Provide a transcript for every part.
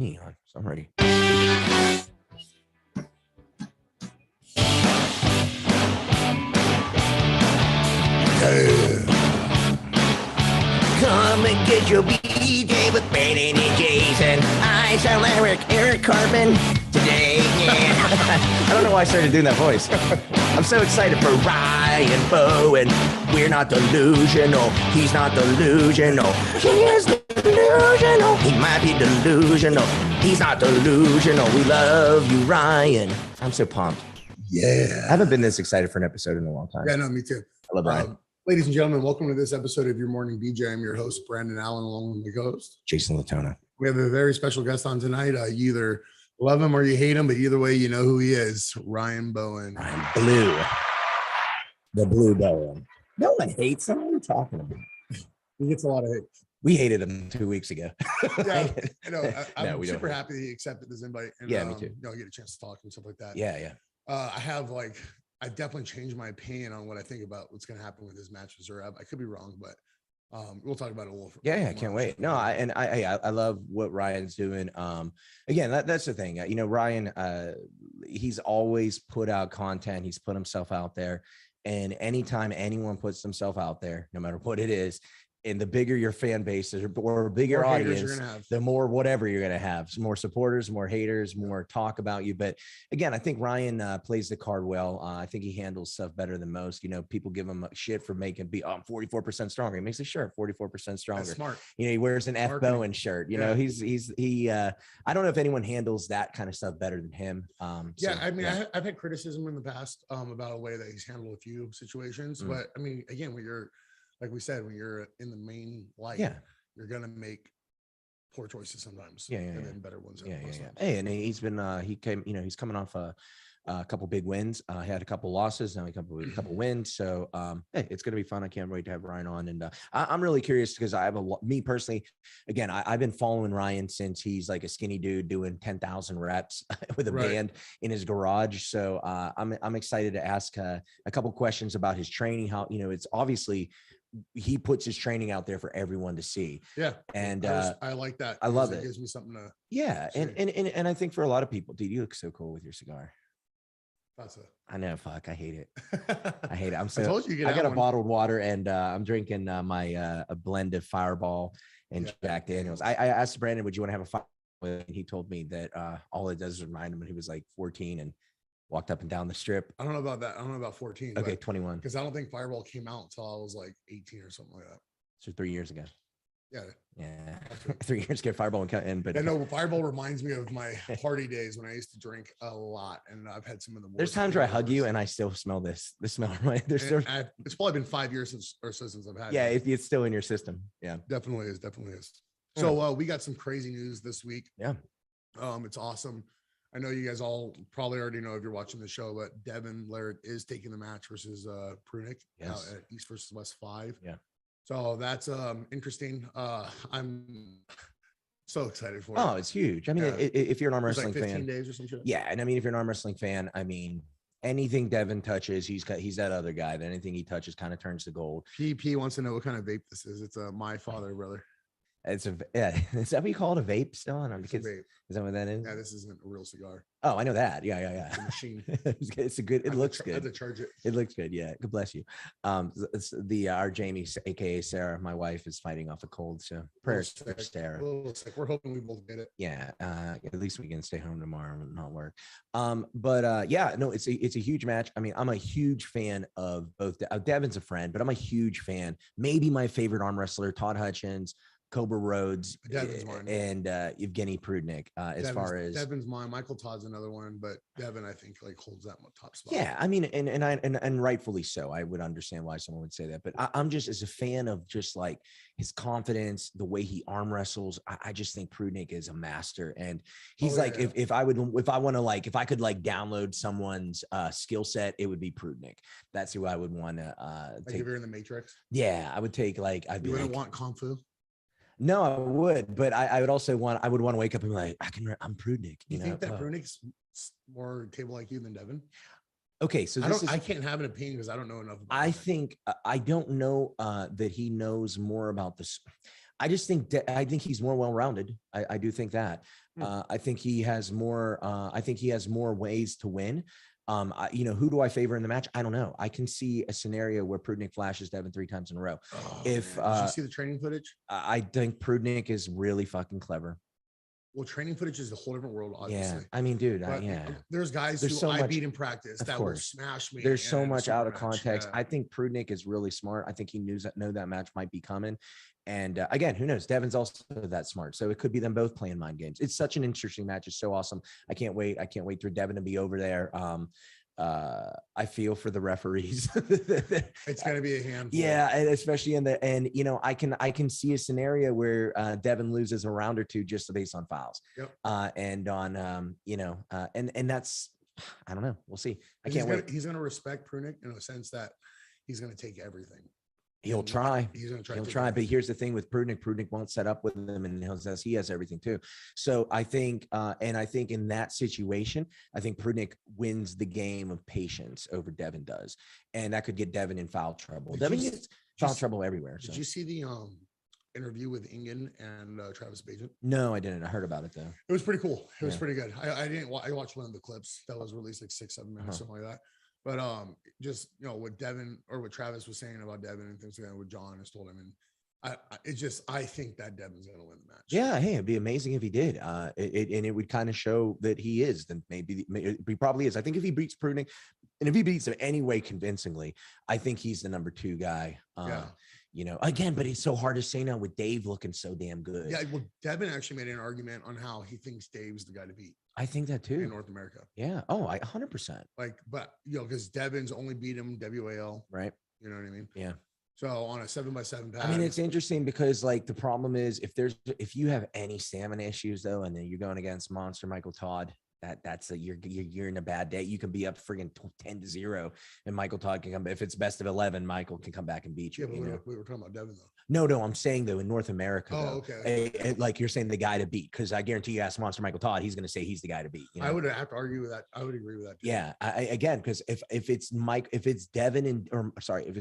Hang on, I'm ready. Come and get your BJ with Brandon and Jason. I sound like Eric Cartman today. Yeah. I don't know why I started doing that voice. I'm so excited for Ryan Bowen. We're not delusional. He's not delusional. He is delusional. He might be delusional. He's not delusional. We love you, Ryan. I'm so pumped. Yeah. I haven't been this excited for an episode in a long time. Yeah, no, me too. I love Ryan. Ladies and gentlemen, welcome to this episode of Your Morning BJ. I'm your host, Brandon Allen, along with the host, Jason Latona. We have a very special guest on tonight. You either love him or you hate him, but either way, you know who he is, Ryan Bowen. Ryan Blue. The Blue Bowen. No one hates him. What are you talking about? He gets a lot of hate. We hated him 2 weeks ago. Yeah, I know. I'm No, we super don't. happy he accepted this invite. And, Yeah, me too. You know, get a chance to talk and stuff like that. Yeah. I've definitely changed my opinion on what I think about what's going to happen with this match with Zurab. I could be wrong, but we'll talk about it a little. Yeah, I can't wait. No, I love what Ryan's doing. Again, that's the thing. You know, Ryan, he's always put out content. He's put himself out there, and anytime anyone puts themselves out there, no matter what it is, and the bigger your fan base is or bigger audience, the more whatever you're going to have. Some more supporters, more haters, more talk about you. But again, I think Ryan plays the card well. I think he handles stuff better than most. You know, people give him shit for making I'm 44% stronger. He makes his shirt 44% stronger. That's smart. You know, he wears an F Bowen shirt. You know, he I don't know if anyone handles that kind of stuff better than him. I've had criticism in the past about a way that he's handled a few situations. But I mean, again, when you're, like we said, when you're in the main light, you're gonna make poor choices sometimes. And then better ones. Hey, and he's been he's coming off a couple big wins. He had a couple losses, now a couple wins. So hey, it's gonna be fun. I can't wait to have Ryan on. And I'm really curious because I have me personally, again, I've been following Ryan since he's like a skinny dude doing 10,000 reps with a band in his garage. So I'm excited to ask a couple questions about his training. How, you know, it's obviously he puts his training out there for everyone to see. Yeah. And I like that. I love it. It gives me something to and I think for a lot of people, dude, you look so cool with your cigar. I know, fuck, I hate it. I hate it. I'm so, I told you I got a bottled water and I'm drinking my a blend of Fireball and Jack Daniels. I asked Brandon, would you want to have a fire with? And he told me that all it does is remind him when he was like 14 and walked up and down the strip. I don't know about that. I don't know about 14. Okay, 21. Because I don't think Fireball came out until I was like 18 or something like that. So 3 years ago. Yeah. 3 years ago, Fireball and but I know Fireball reminds me of my party days when I used to drink a lot, and I've had some of the worst. There's times where I hug you and I still smell the smell, right? It's probably been 5 years since I've had it. It's still in your system. Yeah, definitely is. So we got some crazy news this week. Yeah. It's awesome. I know you guys all probably already know if you're watching the show, but Devin Laird is taking the match versus Prunick at East versus West 5. Yeah. So that's interesting. I'm so excited for it. Oh, it's huge. I mean, if you're an arm wrestling like 15 fan, days or some shit. Yeah, and I mean, if you're an arm wrestling fan, I mean, anything Devin touches, he's that other guy that anything he touches kind of turns to gold. PP wants to know what kind of vape this is. It's my father, brother. It's is that what you call it, a vape still? And it's a vape. Is that what that is? Yeah, this isn't a real cigar. Oh, I know that. Yeah. It's a machine. It's a good. It looks good. I had to charge it. It looks good. Yeah. God bless you. It's our Jamie, aka Sarah, my wife, is fighting off a cold. So prayers for Sarah. We're hoping we both get it. Yeah. At least we can stay home tomorrow and not work. It's a huge match. I mean, I'm a huge fan of both. Devin's a friend, but I'm a huge fan. Maybe my favorite arm wrestler, Todd Hutchins, Cobra Rhodes, and Evgeny Prudnik. Devin's mine, Michael Todd's another one, but Devin, I think, like holds that top spot. Yeah, I mean, and rightfully so. I would understand why someone would say that, but I'm just as a fan of just like his confidence, the way he arm wrestles. I just think Prudnik is a master, and he's if I could download someone's skill set, it would be Prudnik. That's who I would want to take. If you're in the Matrix. Yeah, I would take You wouldn't want Kung Fu. No, I would, but I would also want to wake up and be like, I'm Prudnik. You think that Prudnik's more table IQ than Devin? Okay, so I can't have an opinion because I don't know enough about I think I don't know that he knows more about this. I think he's more well-rounded. I do think that. I think he has more. I think he has more ways to win. Who do I favor in the match? I don't know. I can see a scenario where Prudnik flashes Devin 3 times in a row. Oh, if did you see the training footage? I think Prudnik is really fucking clever. Well, training footage is a whole different world, obviously. Yeah, I mean, dude, there's guys who I beat in practice that will smash me. There's so much out of context. I think Prudnik is really smart. I think he know that match might be coming. And again, who knows? Devin's also that smart. So it could be them both playing mind games. It's such an interesting match. It's so awesome. I can't wait. I can't wait for Devin to be over there. I feel for the referees. It's going to be a handful. Yeah, and especially I can see a scenario where Devin loses a round or two just based on fouls. Yep. And on and that's, I don't know. We'll see. I can't wait. He's going to respect Prudnik in a sense that he's going to take everything. He'll try. He's going to try. He'll try. But here's the thing with Prudnik. Prudnik won't set up with him, and he has everything too. So I think, in that situation, I think Prudnik wins the game of patience over Devin does, and that could get Devin in foul trouble. Devin gets foul trouble everywhere. Did you see the interview with Ingen and Travis Bajan? No, I didn't. I heard about it though. It was pretty cool. It was pretty good. I watched one of the clips that was released like 6-7 minutes, something like that. But just what Devin or what Travis was saying about Devin and things like that, what John has told him, and I think that Devin's going to win the match. Yeah, hey, it'd be amazing if he did. It would kind of show that he is. Then maybe he probably is. I think if he beats Prudnik, and if he beats him anyway convincingly, I think he's the number 2 guy. Again, but it's so hard to say now with Dave looking so damn good. Yeah, well, Devin actually made an argument on how he thinks Dave's the guy to beat. I think that too. In North America. Yeah. Oh, 100%. But because Devin's only beat him WAL. Right. You know what I mean? Yeah. So on a 7x7 pad. I mean, it's interesting because the problem is if you have any stamina issues though, and then you're going against Monster Michael Todd, that's you're in a bad day. You can be up friggin' 10-0, and Michael Todd can come. If it's best of 11, Michael can come back and beat you. Yeah, but we were talking about Devin though. No, I'm saying though in North America. Oh, okay. Like you're saying the guy to beat, because I guarantee you ask Monster Michael Todd, he's going to say he's the guy to beat. I would have to argue with that. I would agree with that too. Yeah, because if it's if it's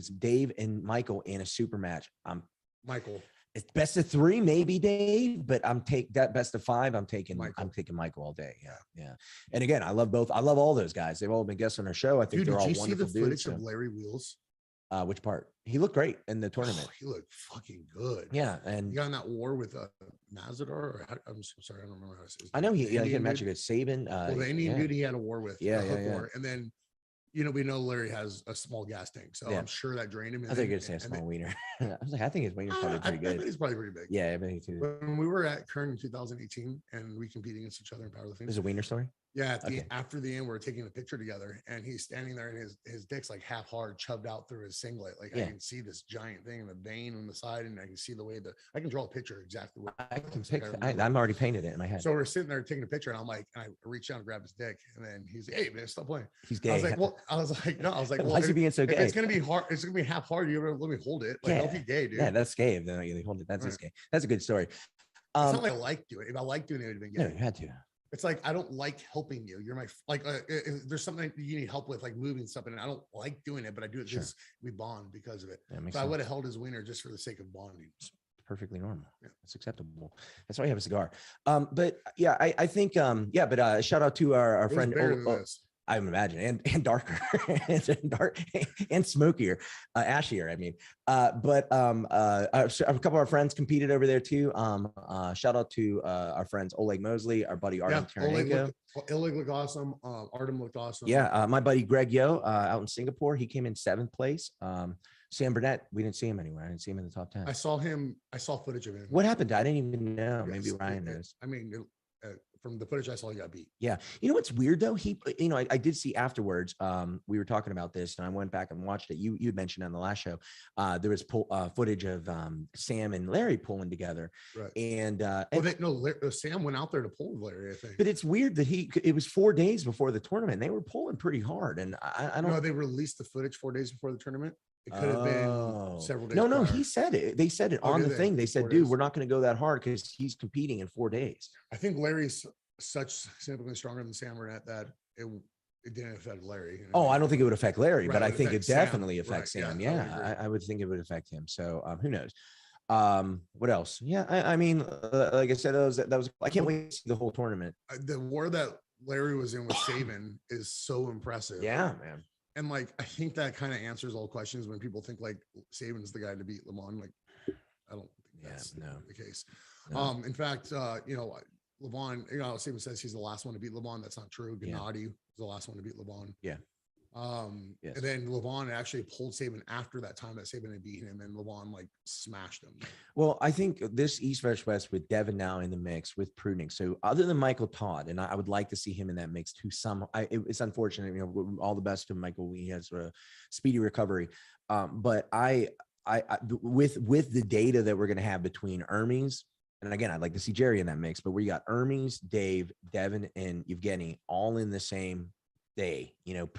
Dave and Michael in a super match, Michael. It's best of 3, maybe Dave, but I'm taking that best of 5. I'm taking Michael all day. Yeah. And again, I love both. I love all those guys. They've all been guests on our show. I think they're all wonderful dudes. Did you see the footage of Larry Wheels? Which part? He looked great in the tournament. He looked fucking good. Yeah, and he got in that war with Mazadar. Or I'm sorry, I don't remember how to say his name. I know he had a match against Saban. The Indian dude he had a war with. Yeah. And then we know Larry has a small gas tank, so I'm sure that drained him. I think you're saying a small wiener. I was like, I think his wiener's probably pretty good. He's probably pretty big. Yeah, me too. When we were at Kern in 2018 and we competed against each other in powerlifting. There's a wiener story? Yeah, after the end, we're taking a picture together, and he's standing there, and his dick's like half hard, chubbed out through his singlet. I can see this giant thing in the vein on the side, and I can see the way I can draw a picture exactly. I can picture. I'm already painted it in my head. So we're sitting there taking a picture, and I reach down and grab his dick, and then he's like, "Hey man, stop playing." He's gay. I was like, why is he being so gay? It's gonna be hard. It's gonna be half hard. You ever let me hold it? Don't be gay, dude. Yeah, that's gay. Then they hold it. That's just gay. That's a good story. It's not like I like doing it. If I like doing it, it would have been gay. No, you had to. It's like, I don't like helping you. You're my, if there's something you need help with, like moving something, and I don't like doing it, but I do it because we bond because of it. So I would have held his wiener just for the sake of bonding. It's perfectly normal. Yeah. It's acceptable. That's why you have a cigar. But yeah, I think, but shout out to our friend. I would imagine, and darker, and smokier, ashier. I mean, but a couple of our friends competed over there too. Shout out to our friends Oleg Mosley, our buddy Artem Taranenko. Oleg looked awesome. Artem looked awesome. Yeah, my buddy Greg Yo out in Singapore. He came in 7th place. Sam Burnett, we didn't see him anywhere. I didn't see him in the top 10. I saw footage of him. What happened? I didn't even know. Yes, maybe Ryan knows. I mean, from the footage I saw, he got beat. Yeah. You know what's weird though? I did see afterwards, we were talking about this and I went back and watched it. You had mentioned on the last show, there was footage of Sam and Larry pulling together. Right. And Sam went out there to pull with Larry, I think. But it's weird that it was 4 days before the tournament. They were pulling pretty hard. And I don't know. They released the footage 4 days before the tournament. It could have been several days. No, prior. He said it. They said it on the thing. They said, dude, we're not going to go that hard because he's competing in 4 days. I think Larry's such significantly stronger than Sam Burnett that it didn't affect Larry. I don't think it would affect Larry, right, but I think it definitely affects right, Sam. I would think it would affect him. So who knows? What else? Yeah, I mean, like I said, that was I can't wait to see the whole tournament. The war that Larry was in with Saban is so impressive. Yeah, man. And like, I think that kind of answers all questions when people think like Saban's the guy to beat Levon. Like, I don't think that's the case. No. In fact, you know, Levon, you know, Saban says he's the last one to beat Levon. That's not true. Gennady was the last one to beat Levon. Yeah. And then Levon actually pulled Saban after that time that Saban had beaten him, and Levon like smashed him. Well, I think this East vs. West with Devin now in the mix with Prudnick. So other than Michael Todd, and I would like to see him in that mix to some. It's unfortunate, you know. All the best to Michael. He has a speedy recovery. But I with the data that we're going to have between Hermes, and again, I'd like to see Jerry in that mix. But we got Hermes, Dave, Devin, and Evgeny all in the same day, you know,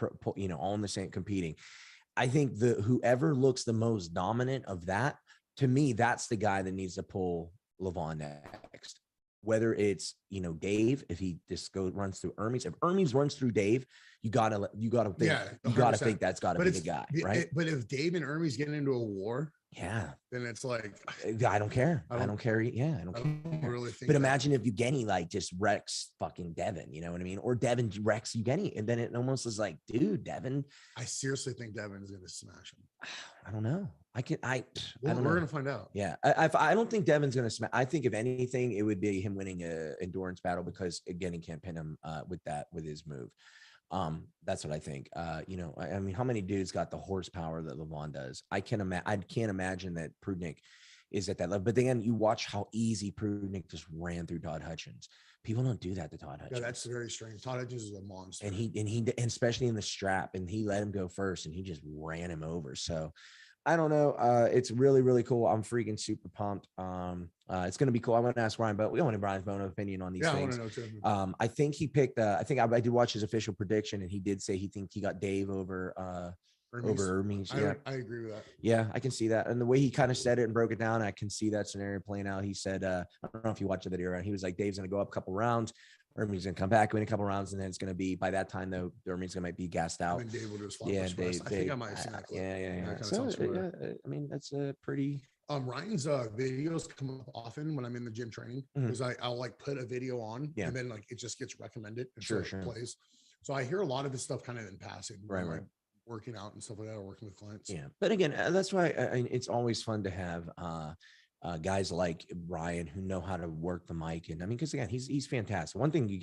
all in the same competing. I think whoever looks the most dominant of that, to me, that's the guy that needs to pull Levon next. Whether it's, you know, Dave, if he just runs through Hermes, if Hermes runs through Dave, you gotta think that's gotta be the guy, right? But if Dave and Hermes get into a war, then it's like, I don't care. I don't care. Yeah, I don't care. Really think but imagine if Evgeny like just wrecks fucking Devin, you know what I mean? Or Devin wrecks Evgeny, and then it almost is like, dude, Devin. I seriously think Devin is gonna smash him. I don't know. We're gonna find out. Yeah, I don't think Devin's gonna smash. I think if anything, it would be him winning a endurance battle, because again, he can't pin him with his move. That's what I think. You know, I mean, how many dudes got the horsepower that Levon does? I can't imagine that Prudnick is at that level. But then you watch how easy Prudnick just ran through Todd Hutchins. People don't do that to Todd Hutchins. Yeah, that's very strange. Todd Hutchins is a monster. And especially in the strap, and he let him go first, and he just ran him over. So I don't know. It's really, really cool. I'm freaking super pumped. It's going to be cool. I want to ask Ryan, but we want Brian's own opinion on these things. I want to know too. I think he picked, I did watch his official prediction, and he did say he got Dave over Hermes. Yeah. I agree with that. Yeah, I can see that. And the way he kind of said it and broke it down, I can see that scenario playing out. He said, I don't know if you watched the video, right? He was like, Dave's going to go up a couple rounds. Hermes going to come back, win a couple rounds, and then it's going to be, by that time though, Hermes might be gassed out. And Dave will just flop. I think I might have seen that clip. Yeah. So, I mean, that's a pretty. Ryan's videos come up often when I'm in the gym training, because I'll like put a video on, and then like it just gets recommended and sure. Plays. So I hear a lot of his stuff kind of in passing, right. Working out and stuff like that, or working with clients. Yeah, but again, that's why it's always fun to have guys like Ryan who know how to work the mic. And I mean, because again, he's fantastic. One thing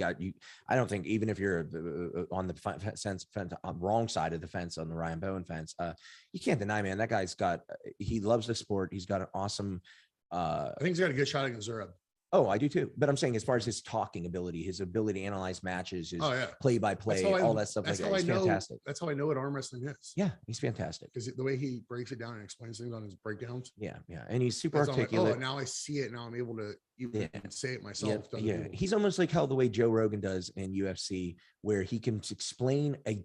I don't think, even if you're on the wrong side of the fence on the Ryan Bowen fence, you can't deny, man, that guy's he loves the sport. He's got an awesome. I think he's got a good shot against Zurab. Oh, I do too. But I'm saying, as far as his talking ability, his ability to analyze matches, his play-by-play, all that stuff like that, he's fantastic. That's how I know what arm wrestling is. Yeah, he's fantastic. Because the way he breaks it down and explains things on his breakdowns. Yeah. And he's super articulate. Like, now I see it. Now I'm able to even say it myself. Yeah. He's almost like how the way Joe Rogan does in UFC, where he can explain a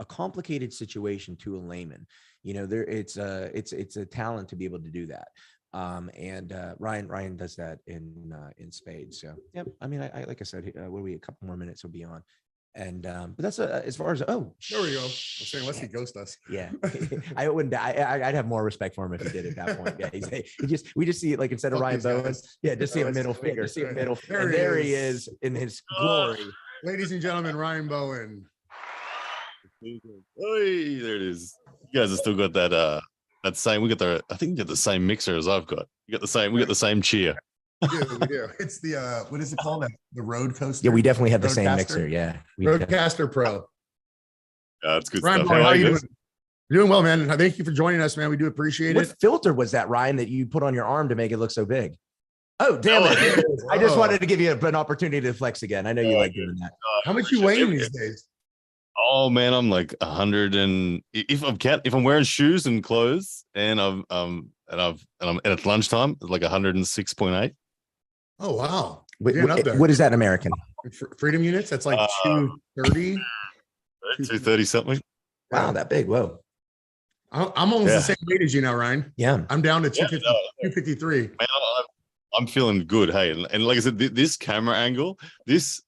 complicated situation to a layman. You know, it's a talent to be able to do that. Ryan does that in spades. So yeah, I mean, I like I said, what are we, a couple more minutes will be on, and but that's as far as there we go. I'm saying, unless he ghosts us. Yeah, I wouldn't. I'd have more respect for him if he did at that point. Yeah, we just see it, like, instead of Ryan Bowen, just see a middle finger, there he is in his glory. Ladies and gentlemen, Ryan Bowen. Hey, there it is. You guys have still got that same. I think you got the same mixer as I've got. We got the same cheer. We do. It's the what is it called? The Road Coaster. Yeah, we definitely have the same mixer. Yeah, Roadcaster Pro. That's good Ryan, stuff. How are you doing? You're doing well, man. Thank you for joining us, man. We do appreciate it. What filter was that, Ryan, that you put on your arm to make it look so big? Oh, damn it. I just wanted to give you an opportunity to flex again. I know you like doing that. How much you weighing these days? Oh man, I'm like 100, and if I'm wearing shoes and clothes, and I'm at lunchtime, it's like 106.8. Oh wow! What is that in American? Freedom units? That's like 230. 230 something. Wow, that big. Whoa. I'm almost the same weight as you now, Ryan. Yeah, I'm down to 253. Man, I'm feeling good. Hey, and like I said, this camera angle,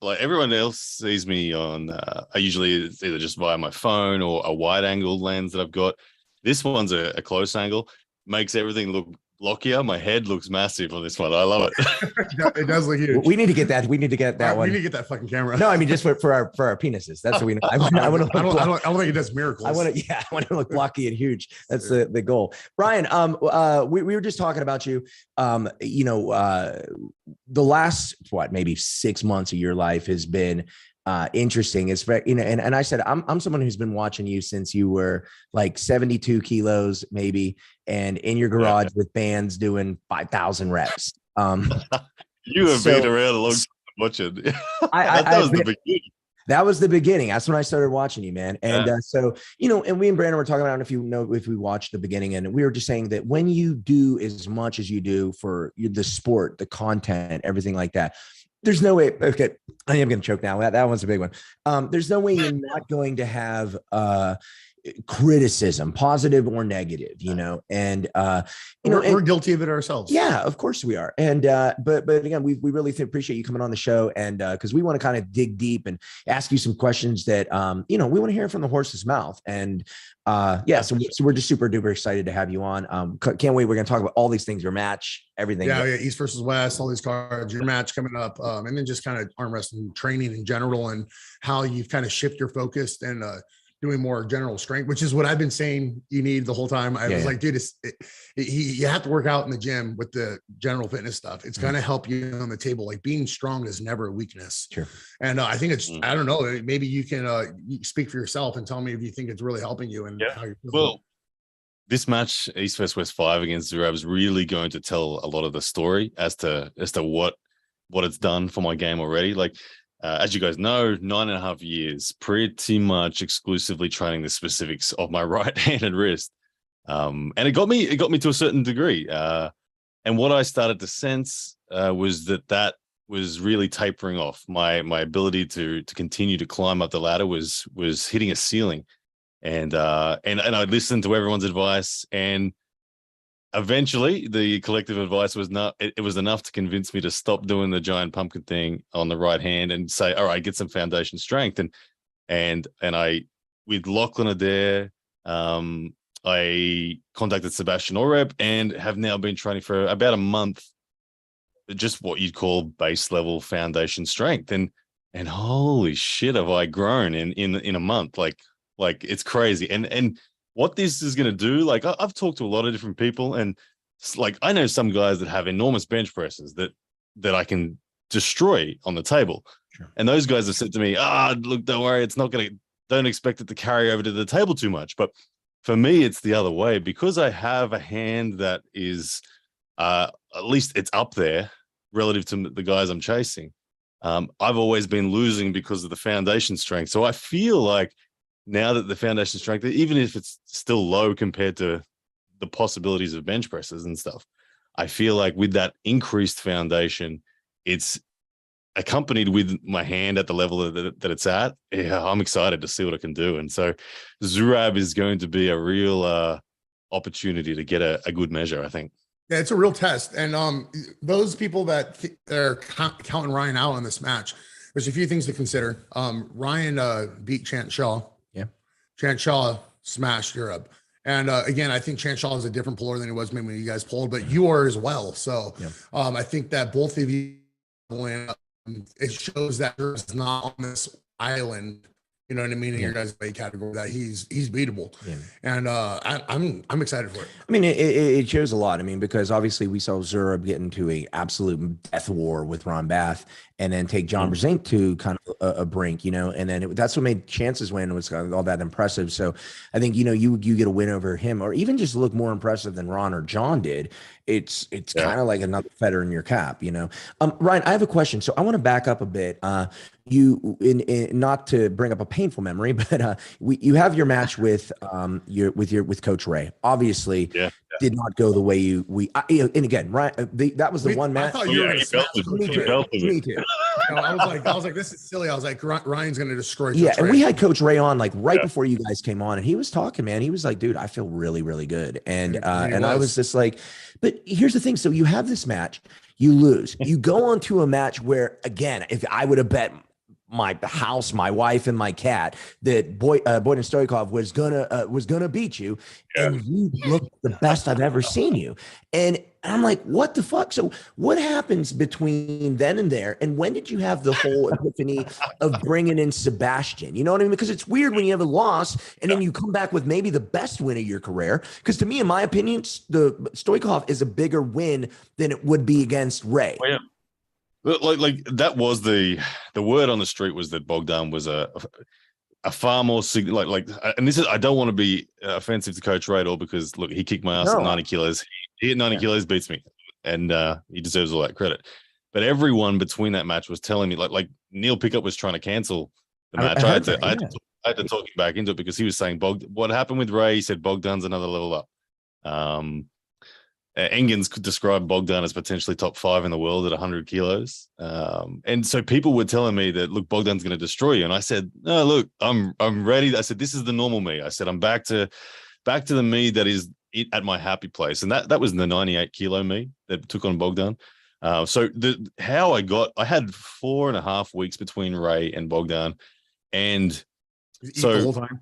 like everyone else sees me on, I usually, it's either just via my phone or a wide angle lens that I've got. This one's a close angle, makes everything look blockier. My head looks massive on this one. I love it. It does look huge. We need to get that. We need to get that one. We need to get that fucking camera. No, I mean just for our penises. That's what we. I want to. I don't think it does miracles. I want to. Yeah, I want to look blocky and huge. That's the goal. Ryan, we were just talking about you. The last maybe 6 months of your life has been interesting. It's very, and I said, I'm someone who's been watching you since you were like 72 kilos, maybe, and in your garage with bands doing 5,000 reps. You have been around a long time watching. That was the beginning. That was the beginning. That's when I started watching you, man. And so, and we and Brandon were talking about, if we watched the beginning, and we were just saying that when you do as much as you do for the sport, the content, everything like that, there's no way. Okay, I am going to choke now. That one's a big one. There's no way you're not going to have criticism, positive or negative, and we're guilty of it ourselves. Yeah, of course we are. And but again, we really appreciate you coming on the show, and because we want to kind of dig deep and ask you some questions that we want to hear from the horse's mouth. And so we're just super duper excited to have you on. Can't wait. We're going to talk about all these things, your match, everything. Yeah, East versus West, all these cards, your match coming up, and then just kind of arm wrestling training in general, and how you've kind of shift your focus and doing more general strength, which is what I've been saying you need the whole time. I was like, dude, you have to work out in the gym with the general fitness stuff. It's going to help you on the table. Like being strong is never a weakness. Sure. And I think it's, I don't know, maybe you can you speak for yourself and tell me if you think it's really helping you and how you're feeling. Well, this match, East vs West 5 against Zurab, is really going to tell a lot of the story as to what it's done for my game already. Like, as you guys know, 9.5 years, pretty much exclusively training the specifics of my right hand and wrist. And it got me to a certain degree. And what I started to sense was that was really tapering off. My ability to continue to climb up the ladder was hitting a ceiling. And I listened to everyone's advice, and eventually the collective advice was it was enough to convince me to stop doing the giant pumpkin thing on the right hand and say, all right, get some foundation strength. And I, with Lachlan Adair, I contacted Sebastian Oreb and have now been training for about a month, just what you'd call base level foundation strength. And holy shit, have I grown in a month. Like it's crazy. And what this is going to do, like I've talked to a lot of different people, and like I know some guys that have enormous bench presses that I can destroy on the table. Sure. And those guys have said to me, look, don't worry, don't expect it to carry over to the table too much. But for me, it's the other way, because I have a hand that is, at least it's up there relative to the guys I'm chasing. I've always been losing because of the foundation strength. So I feel like now that the foundation strength, even if it's still low compared to the possibilities of bench presses and stuff, I feel like with that increased foundation, it's accompanied with my hand at the level that it's at. Yeah, I'm excited to see what it can do. And so Zurab is going to be a real opportunity to get a good measure, I think. Yeah, it's a real test. And those people that are counting Ryan out on this match, there's a few things to consider. Ryan beat Chant Shaw. Chant Shaw smashed Europe. And again, I think Chant Shaw is a different puller than he was maybe when you guys pulled, but you are as well. So I think that both of you, it shows that there's not on this island, you know what I mean, in your guys' weight category, that he's beatable. Yeah. And I'm excited for it. I mean, it shows a lot. I mean, because obviously we saw Zurab get into a absolute death war with Ron Bath, and then take John Brzenk to kind of a brink, and then that's what made Chance's win was all that impressive. So I think, you get a win over him, or even just look more impressive than Ron or John did. It's kind of like another feather in your cap, Ryan, I have a question. So I want to back up a bit. Not to bring up a painful memory, but you have your match with Coach Ray. Obviously, did not go the way and again, Ryan, that was the one match. I thought you were me too. I was like, this is silly. I was like, Ryan's going to destroy. Coach Ray. We had Coach Ray on right before you guys came on, and he was talking, man. He was like, dude, I feel really, really good. And I was just like, but here's the thing. So you have this match, you lose, you go on to a match where, again, if I would have bet my house, my wife, and my cat that Boyden Stoikov was gonna beat you, and you look the best I've ever seen you. And I'm like, what the fuck? So what happens between then and there? And when did you have the whole epiphany of bringing in Sebastian? You know what I mean? Because it's weird when you have a loss and then you come back with maybe the best win of your career. Because to me, in my opinion, the Stoikov is a bigger win than it would be against Ray. Oh, yeah. Like that was the word on the street was that Bogdan was a far more and this is, I don't want to be offensive to Coach Ray at all, because look, he kicked my ass at 90 kilos. He at 90 kilos beats me, and he deserves all that credit. But everyone between that match was telling me, like Neil Pickup was trying to cancel the match. I had to talk him back into it, because he was saying what happened with Ray. He said Bogdan's another level up. Engens could describe Bogdan as potentially top 5 in the world at 100 kilos. And so people were telling me that, look, Bogdan's going to destroy you. And I said, no, look, I'm ready. I said, this is the normal me. I said, I'm back to the me that is at my happy place. And that was the 98 kilo me that took on Bogdan. So I had 4.5 weeks between Ray and Bogdan. And so the whole time.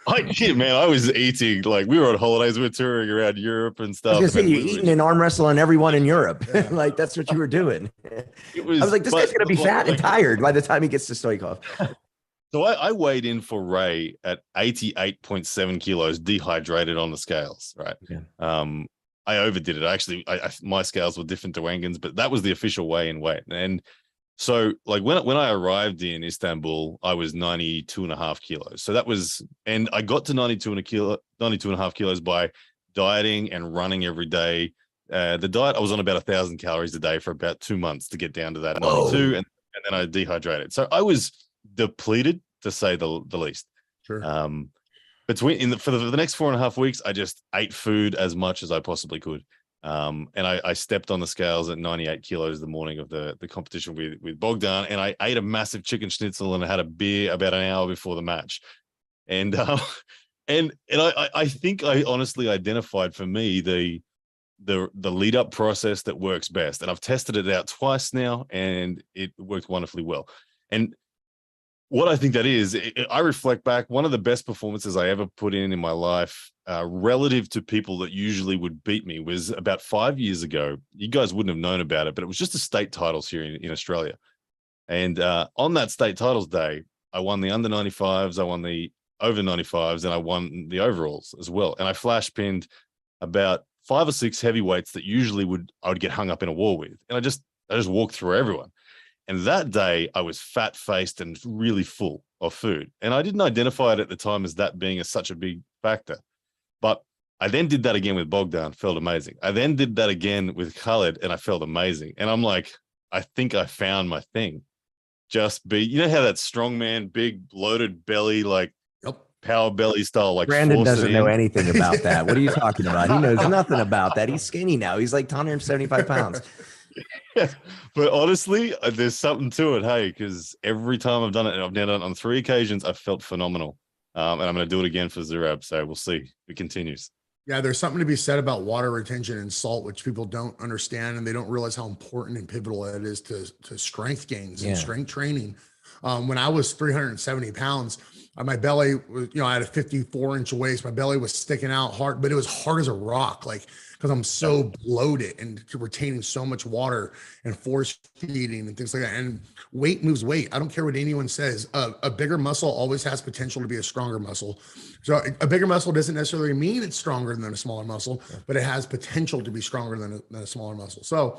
I was eating, like, we were on holidays, we were touring around Europe and stuff. I was gonna say, you're eating and arm wrestling everyone in Europe. Like, that's what you were doing. I was like, this guy's gonna be fat and tired by the time he gets to Stoikov. So I weighed in for Ray at 88.7 kilos, dehydrated on the scales, right? Yeah. I overdid it. Actually, my scales were different to Engen's, but that was the official weigh-in weight. And so, like, when I arrived in Istanbul, I was 92.5 kilos. So that was, and I got to 92.5 kilos by dieting and running every day. The diet, I was on about 1,000 calories a day for about 2 months to get down to that 92, and then I dehydrated. So I was depleted, to say the least. Sure. For the next 4.5 weeks, I just ate food as much as I possibly could. And I stepped on the scales at 98 kilos the morning of the competition with Bogdan, and I ate a massive chicken schnitzel and I had a beer about an hour before the match. And I think I honestly identified for me the lead up process that works best. And I've tested it out twice now, and it worked wonderfully well. And what I think that is, I reflect back, one of the best performances I ever put in my life, relative to people that usually would beat me, was about 5 years ago. You guys wouldn't have known about it, but it was just the state titles here in Australia. And on that state titles day, I won the under 95s, I won the over 95s, and I won the overalls as well. And I flash pinned about 5 or 6 heavyweights that usually I would get hung up in a war with. And I just walked through everyone. And that day I was fat-faced and really full of food. And I didn't identify it at the time as that being such a big factor. But I then did that again with Bogdan, felt amazing. I then did that again with Khaled, and I felt amazing. And I'm like, I think I found my thing. You know how that strongman, big bloated belly, like power belly style, like Brandon doesn't know anything about that. What are you talking about? He knows nothing about that. He's skinny now. He's like 175 pounds. Yeah, but honestly, there's something to it, hey, because every time I've done it, and I've done it on 3 occasions, I've felt phenomenal. And I'm going to do it again for Zurab, so we'll see if it continues. Yeah, there's something to be said about water retention and salt, which people don't understand, and they don't realize how important and pivotal it is to strength gains and strength training. When I was 370 pounds, my belly was, I had a 54-inch waist. My belly was sticking out hard, but it was hard as a rock, like, because I'm so bloated and retaining so much water and force feeding and things like that. And weight moves weight. I don't care what anyone says. A bigger muscle always has potential to be a stronger muscle. So a bigger muscle doesn't necessarily mean it's stronger than a smaller muscle, but it has potential to be stronger than a smaller muscle. So,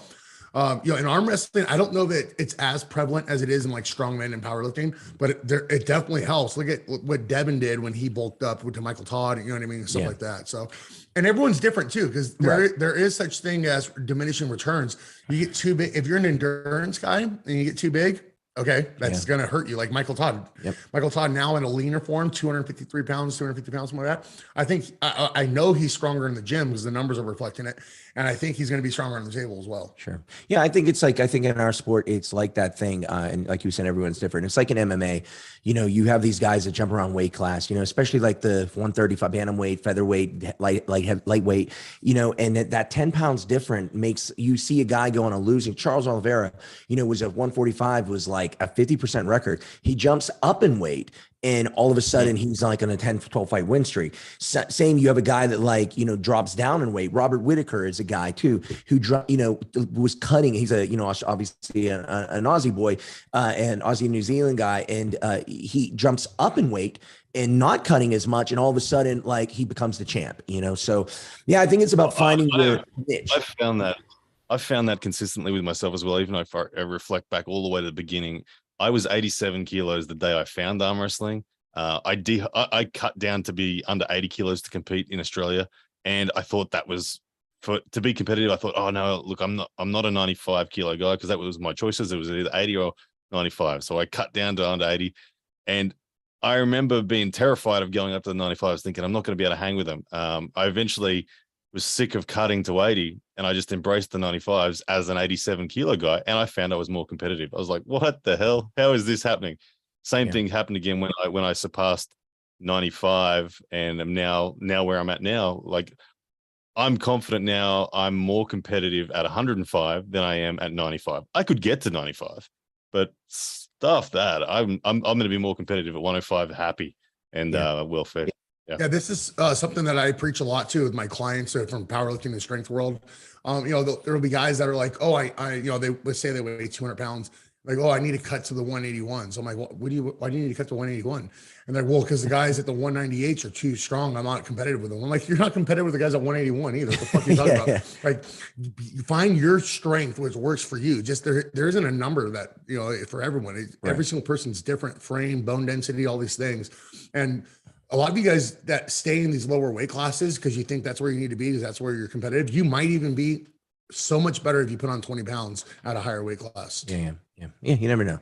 in arm wrestling, I don't know that it's as prevalent as it is in like strongman and powerlifting, but it definitely helps. Look at what Devin did when he bulked up to Michael Todd, you know what I mean? Stuff like that. So, and everyone's different too, because there is such thing as diminishing returns. You get too big. If you're an endurance guy and you get too big, okay, that's going to hurt you. Like Michael Todd. Michael Todd now in a leaner form, 253 pounds, 250 pounds, something like that. I think, I know he's stronger in the gym because the numbers are reflecting it. And I think he's going to be stronger on the table as well. Sure. Yeah. I think in our sport, it's like that thing. And like you said, everyone's different. It's like in MMA, you have these guys that jump around weight class, especially like the 135 bantamweight, featherweight, lightweight, and that 10 pounds different makes you see a guy go on a losing. Charles Oliveira, was at 145 was like, like a 50% record. He jumps up in weight, and all of a sudden he's like on a 10 12 fight win streak. Same, you have a guy that like, you know, drops down in weight. Robert Whitaker is a guy too who you know, was cutting. He's a, you know, obviously an Aussie boy, and Aussie New Zealand guy, and he jumps up in weight and not cutting as much, and all of a sudden like he becomes the champ, you know. So yeah, I think it's about finding your niche. I've found that consistently with myself as well. Even if I reflect back all the way to the beginning, I was 87 kilos the day I found arm wrestling. I cut down to be under 80 kilos to compete in Australia, and I thought that was to be competitive. I thought, oh no, look, I'm not a 95 kilo guy, because that was my choices. It was either 80 or 95. So I cut down to under 80, and I remember being terrified of going up to the 95s, thinking I'm not going to be able to hang with them. I eventually was sick of cutting to 80, and I just embraced the 95s as an 87 kilo guy, and I found I was more competitive. I was like, what the hell? How is this happening? Same thing happened again when I surpassed 95, and am now where I'm at now. Like, I'm confident now I'm more competitive at 105 than I am at 95. I could get to 95, but stuff that. I'm going to be more competitive at 105, happy and well fed. Yeah, this is something that I preach a lot too with my clients from powerlifting and strength world. You know, there will be guys that are like, oh, you know, they would say they weigh 200 pounds. Like, oh, I need to cut to the 181. So I'm like, well, why do you need to cut to 181? And they're like, well, because the guys at the 198s are too strong. I'm not competitive with them. I'm like, you're not competitive with the guys at 181 either. What the fuck are you talking about? Like, you find your strength, which works for you. Just there isn't a number that, you know, for everyone. Every single person's different, frame, bone density, all these things. And a lot of you guys that stay in these lower weight classes because you think that's where you need to be, because that's where you're competitive. You might even be so much better if you put on 20 pounds at a higher weight class. Yeah. You never know.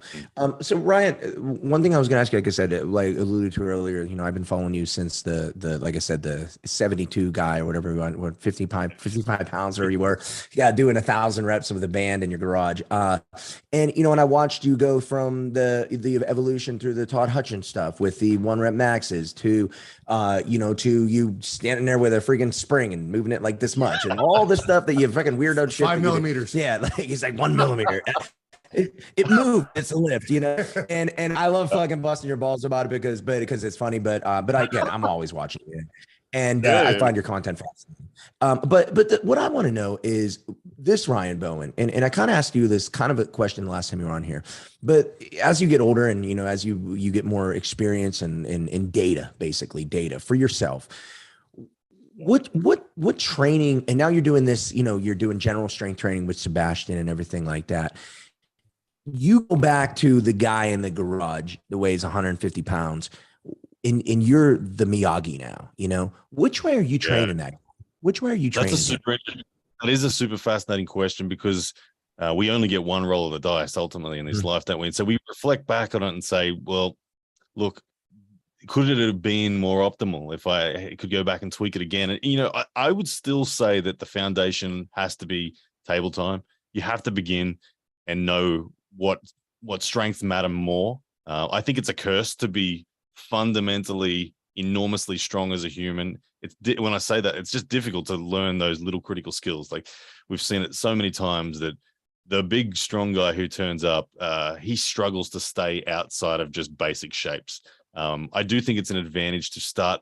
So Ryan, one thing I was going to ask you, like I said, like alluded to earlier, you know, I've been following you since the like I said, the 72 guy or whatever, what 55 pounds or you were, doing 1,000 reps of the band in your garage. And, you know, and I watched you go from the evolution through the Todd Hutchins stuff with the 1 rep maxes to, you know, to you standing there with a freaking spring and moving it like this much and all the stuff that you fucking weirdo shit. 5 millimeters. Yeah. Like he's like 1 millimeter. It moved. It's a lift, you know, and I love fucking busting your balls about it because it's funny, but I'm always watching it, and I find your content fascinating. But what I want to know is this, Ryan Bowen, and I kind of asked you this kind of a question the last time you were on here, but as you get older and, you know, as you get more experience and data, basically data for yourself, what training, and now you're doing this, you know, you're doing general strength training with Sebastian and everything like that. You go back to the guy in the garage that weighs 150 pounds and you're the Miyagi now, you know, which way are you training that? Which way are you training? That is a super fascinating question, because we only get one roll of the dice ultimately in this life, don't we? And so we reflect back on it and say, well, look, could it have been more optimal if I could go back and tweak it again? And, you know, I would still say that the foundation has to be table time. You have to begin and know what strengths matter more. I think it's a curse to be fundamentally enormously strong as a human. When I say that, it's just difficult to learn those little critical skills. Like, we've seen it so many times that the big strong guy who turns up, he struggles to stay outside of just basic shapes. I do think it's an advantage to start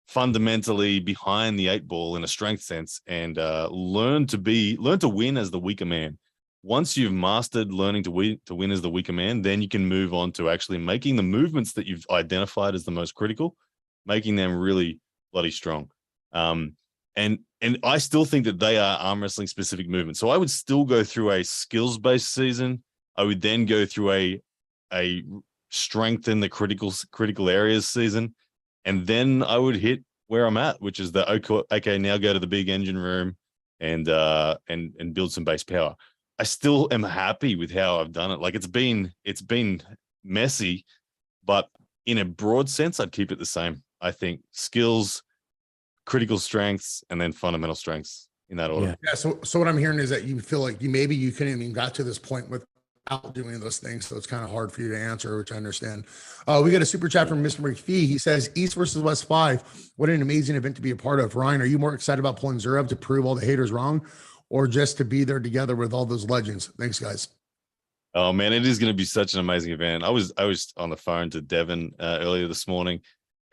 fundamentally behind the 8 ball in a strength sense and learn to win as the weaker man. Once you've mastered learning to win as the weaker man, then you can move on to actually making the movements that you've identified as the most critical, making them really bloody strong. And I still think that they are arm wrestling specific movements. So I would still go through a skills-based season. I would then go through a strengthen the critical areas season. And then I would hit where I'm at, which is okay, now go to the big engine room and build some base power. I still am happy with how I've done it. Like, it's been messy, but in a broad sense, I'd keep it the same. I think skills, critical strengths, and then fundamental strengths in that order. Yeah. So what I'm hearing is that you feel like you couldn't even got to this point without doing those things. So it's kind of hard for you to answer, which I understand. We got a super chat from Mr. McPhee. He says, East versus West 5. What an amazing event to be a part of. Ryan, are you more excited about pulling Zurab to prove all the haters wrong, or just to be there together with all those legends? Thanks, guys. Oh man, it is going to be such an amazing event. I was on the phone to Devin earlier this morning,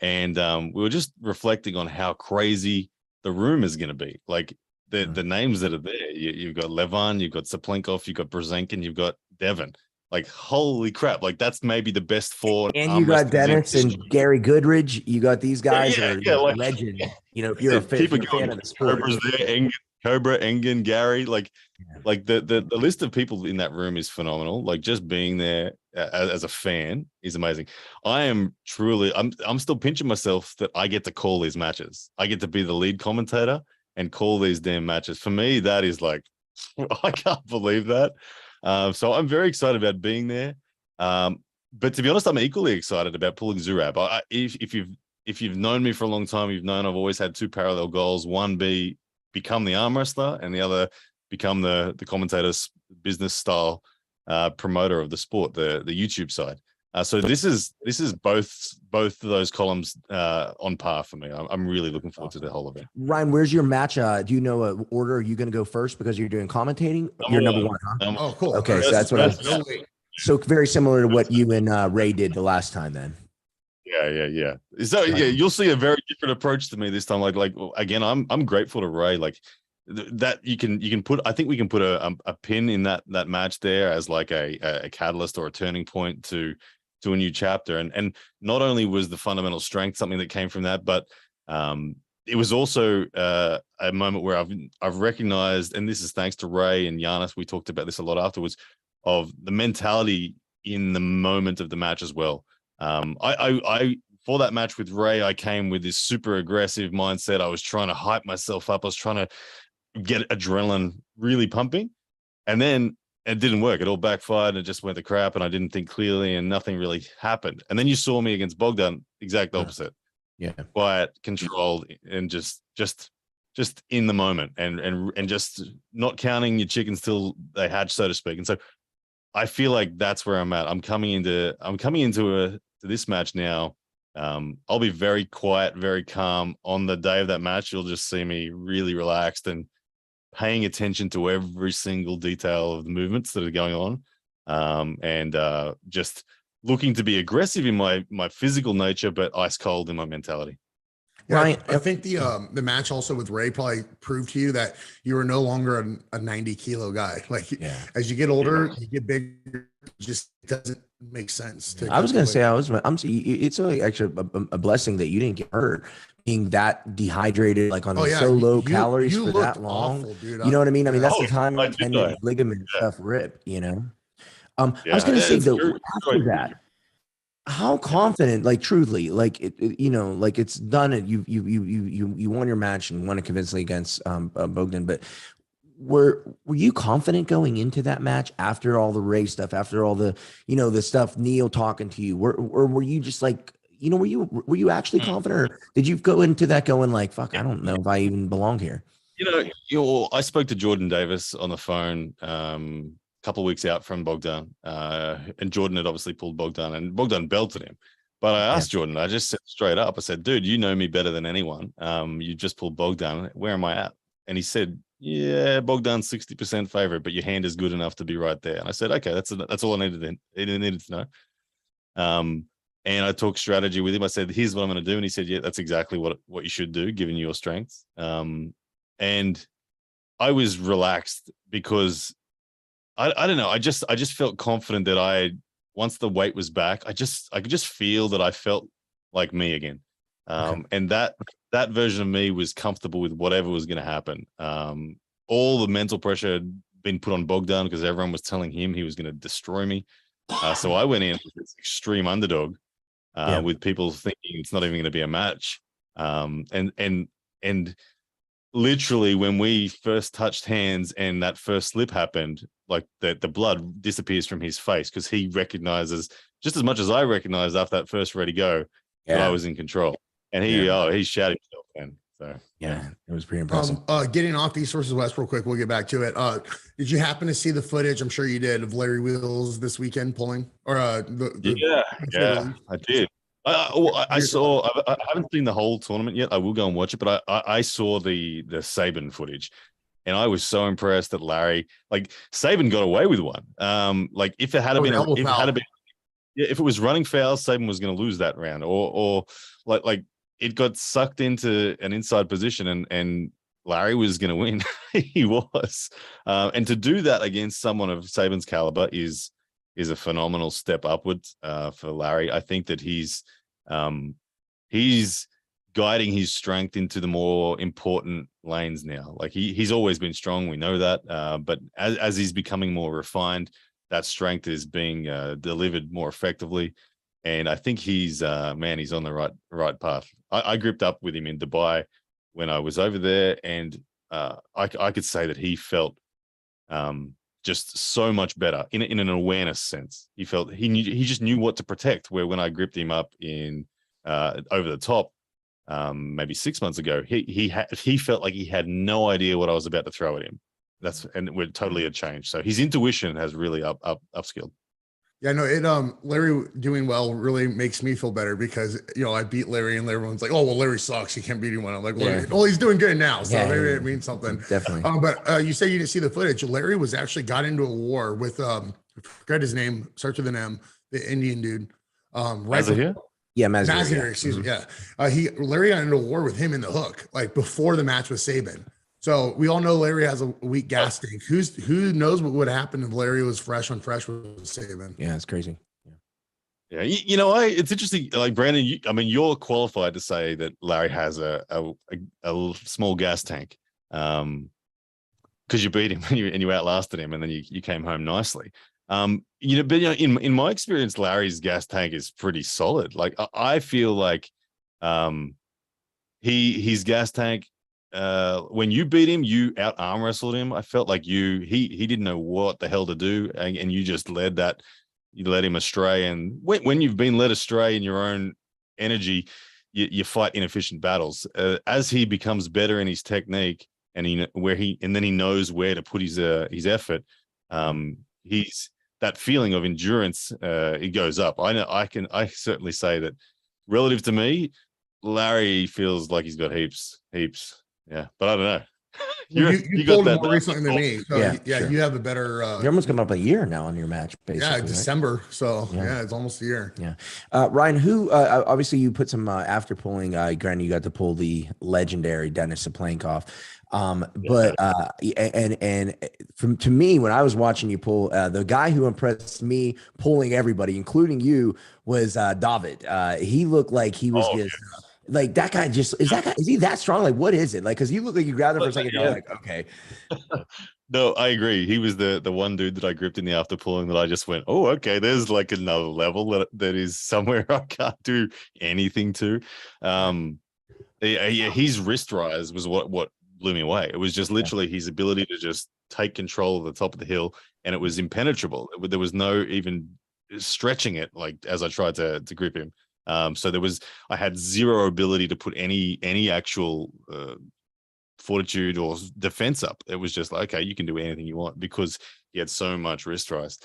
and we were just reflecting on how crazy the room is going to be. Like the names that are there. You've got Levan, you've got Saplenkov, you've got Brzezinkin, you've got Devin. Like holy crap! Like that's maybe the best four. And you got Dennis and Gary Goodridge. You got these guys that are like, legends. You know, if you're a fan of the sport. Cobra's there, Cobra, Engen, Gary. Like the list of people in that room is phenomenal. Like just being there as a fan is amazing. I am truly. I'm still pinching myself that I get to call these matches. I get to be the lead commentator and call these damn matches. For me, that is like I can't believe that. So I'm very excited about being there. But to be honest, I'm equally excited about pulling Zurab. If you've known me for a long time, you've known I've always had two parallel goals. One become the arm wrestler, and the other become the commentator's business style promoter of the sport, the YouTube side. So this is both of those columns on par for me. I'm really looking forward to the whole event. Ryan, where's your match? Do you know what order? Are you going to go first because you're doing commentating? You're number one, huh? Oh, cool. Okay, so that's what I was. So very similar to what you and Ray did the last time, then. Yeah. So yeah, you'll see a very different approach to me this time. Like again, I'm grateful to Ray. Like that you can put. I think we can put a pin in that match there as like a catalyst or a turning point to a new chapter. And not only was the fundamental strength something that came from that, but it was also a moment where I've recognized, and this is thanks to Ray and Giannis. We talked about this a lot afterwards, of the mentality in the moment of the match as well. I for that match with Ray, I came with this super aggressive mindset. I was trying to hype myself up. I was trying to get adrenaline really pumping, and then it didn't work. It all backfired and it just went to crap, and I didn't think clearly and nothing really happened. And then you saw me against Bogdan, exact opposite. Yeah. Quiet, controlled, and just in the moment, and just not counting your chickens till they hatch, so to speak. And so I feel like that's where I'm at. I'm coming into this match now. I'll be very quiet, very calm. On the day of that match, you'll just see me really relaxed and paying attention to every single detail of the movements that are going on, and just looking to be aggressive in my physical nature, but ice cold in my mentality. Yeah, Ryan, I think the match also with Ray probably proved to you that you are no longer a 90-kilo guy. Like as you get older, you get bigger. It just doesn't make sense. I was going to say it's really actually a blessing that you didn't get hurt, being that dehydrated, like on so low calories for that long. Awful, dude. You know what I mean? I mean, that's the time when ligament stuff rip, you know? I was going to say though, after that, how confident, like truly, like like it's done. You won your match and won it convincingly against Bogdan, but were you confident going into that match after all the Ray stuff, after all the, the stuff Neil talking to you, or were you just like, were you actually confident, or did you go into that going like, fuck, I don't know if I even belong here? I spoke to Jordan Davis on the phone a couple of weeks out from Bogdan, and Jordan had obviously pulled Bogdan, and Bogdan belted him. But I asked Jordan, I just said straight up, I said, dude, you know me better than anyone. You just pulled Bogdan. Where am I at? And he said, yeah, Bogdan's 60% favorite, but your hand is good enough to be right there. And I said, okay, that's all I needed to know. And I talked strategy with him. I said, here's what I'm going to do. And he said, yeah, that's exactly what you should do, given your strengths. And I was relaxed because I don't know. I just felt confident that once the weight was back, I could just feel that I felt like me again. And that version of me was comfortable with whatever was going to happen. All the mental pressure had been put on Bogdan because everyone was telling him he was going to destroy me. So I went in with this extreme underdog, with people thinking it's not even going to be a match. And literally when we first touched hands and that first slip happened, like the blood disappears from his face because he recognizes, just as much as I recognized after that first ready go, that I was in control. And he shouted himself then. So it was pretty impressive. Getting off East versus West real quick, we'll get back to it. Did you happen to see the footage? I'm sure you did, of Larry Wheels this weekend pulling, or I did. I saw. I haven't seen the whole tournament yet. I will go and watch it, but I saw the Saban footage, And I was so impressed that Larry, like Saban got away with one. Like if it had been, if it was running foul, Saban was going to lose that round, or like it got sucked into an inside position, and Larry was going to win. He was, and to do that against someone of Saban's caliber is a phenomenal step upwards for Larry. I think that he's guiding his strength into the more important lanes now. Like he's always been strong, we know that, but as he's becoming more refined, that strength is being delivered more effectively. And I think he's he's on the right path. I gripped up with him in Dubai when I was over there, and I could say that he felt just so much better in an awareness sense. He just knew what to protect. Where when I gripped him up in over the top, maybe 6 months ago, he felt like he had no idea what I was about to throw at him. And we're totally a change. So his intuition has really upskilled. Yeah, no, Larry doing well really makes me feel better because, I beat Larry and everyone's like, oh, well, Larry sucks. He can't beat anyone. I'm like, well, he's doing good now. So maybe it means something. Definitely. But you say you didn't see the footage. Larry got into a war with, I forgot his name, starts with an M, the Indian dude. Mazahir? Yeah, Mazahir, excuse me. Yeah. Larry got into a war with him in the hook, like before the match with Saban. So we all know Larry has a weak gas tank. Who knows what would happen if Larry was fresh with Saban? Yeah, it's crazy. Yeah, it's interesting. Like Brandon, you're qualified to say that Larry has a small gas tank, because you beat him and you outlasted him, and then you came home nicely. But in my experience, Larry's gas tank is pretty solid. Like I feel like, his gas tank. When you beat him, you out arm wrestled him. I felt like he didn't know what the hell to do, and you just led him astray. And when you've been led astray in your own energy, you fight inefficient battles. As he becomes better in his technique, and then he knows where to put his effort. He's that feeling of endurance. It goes up. I certainly say that relative to me, Larry feels like he's got heaps. Yeah, but I don't know. You got that more recently than me. So sure. You have a better. You're almost coming up a year now on your match, basically. Yeah, December. Right? So yeah, it's almost a year. Yeah, Ryan, who obviously you put some after pulling. Granted, you got to pull the legendary Dennis Saplenkoff. But to me, when I was watching you pull, the guy who impressed me pulling everybody, including you, was David. He looked like he was just. Like that guy is he that strong? Like, what is it? Like, cause you look like you grabbed him for a second. You're like, okay. No, I agree. He was the one dude that I gripped in the after pulling that I just went, oh, okay, there's like another level that is somewhere I can't do anything to. His wrist rise was what blew me away. It was just literally his ability to just take control of the top of the hill, and it was impenetrable. There was no even stretching it, like as I tried to grip him. So I had zero ability to put any actual fortitude or defense up. It was just like, okay, you can do anything you want, because he had so much wrist rise.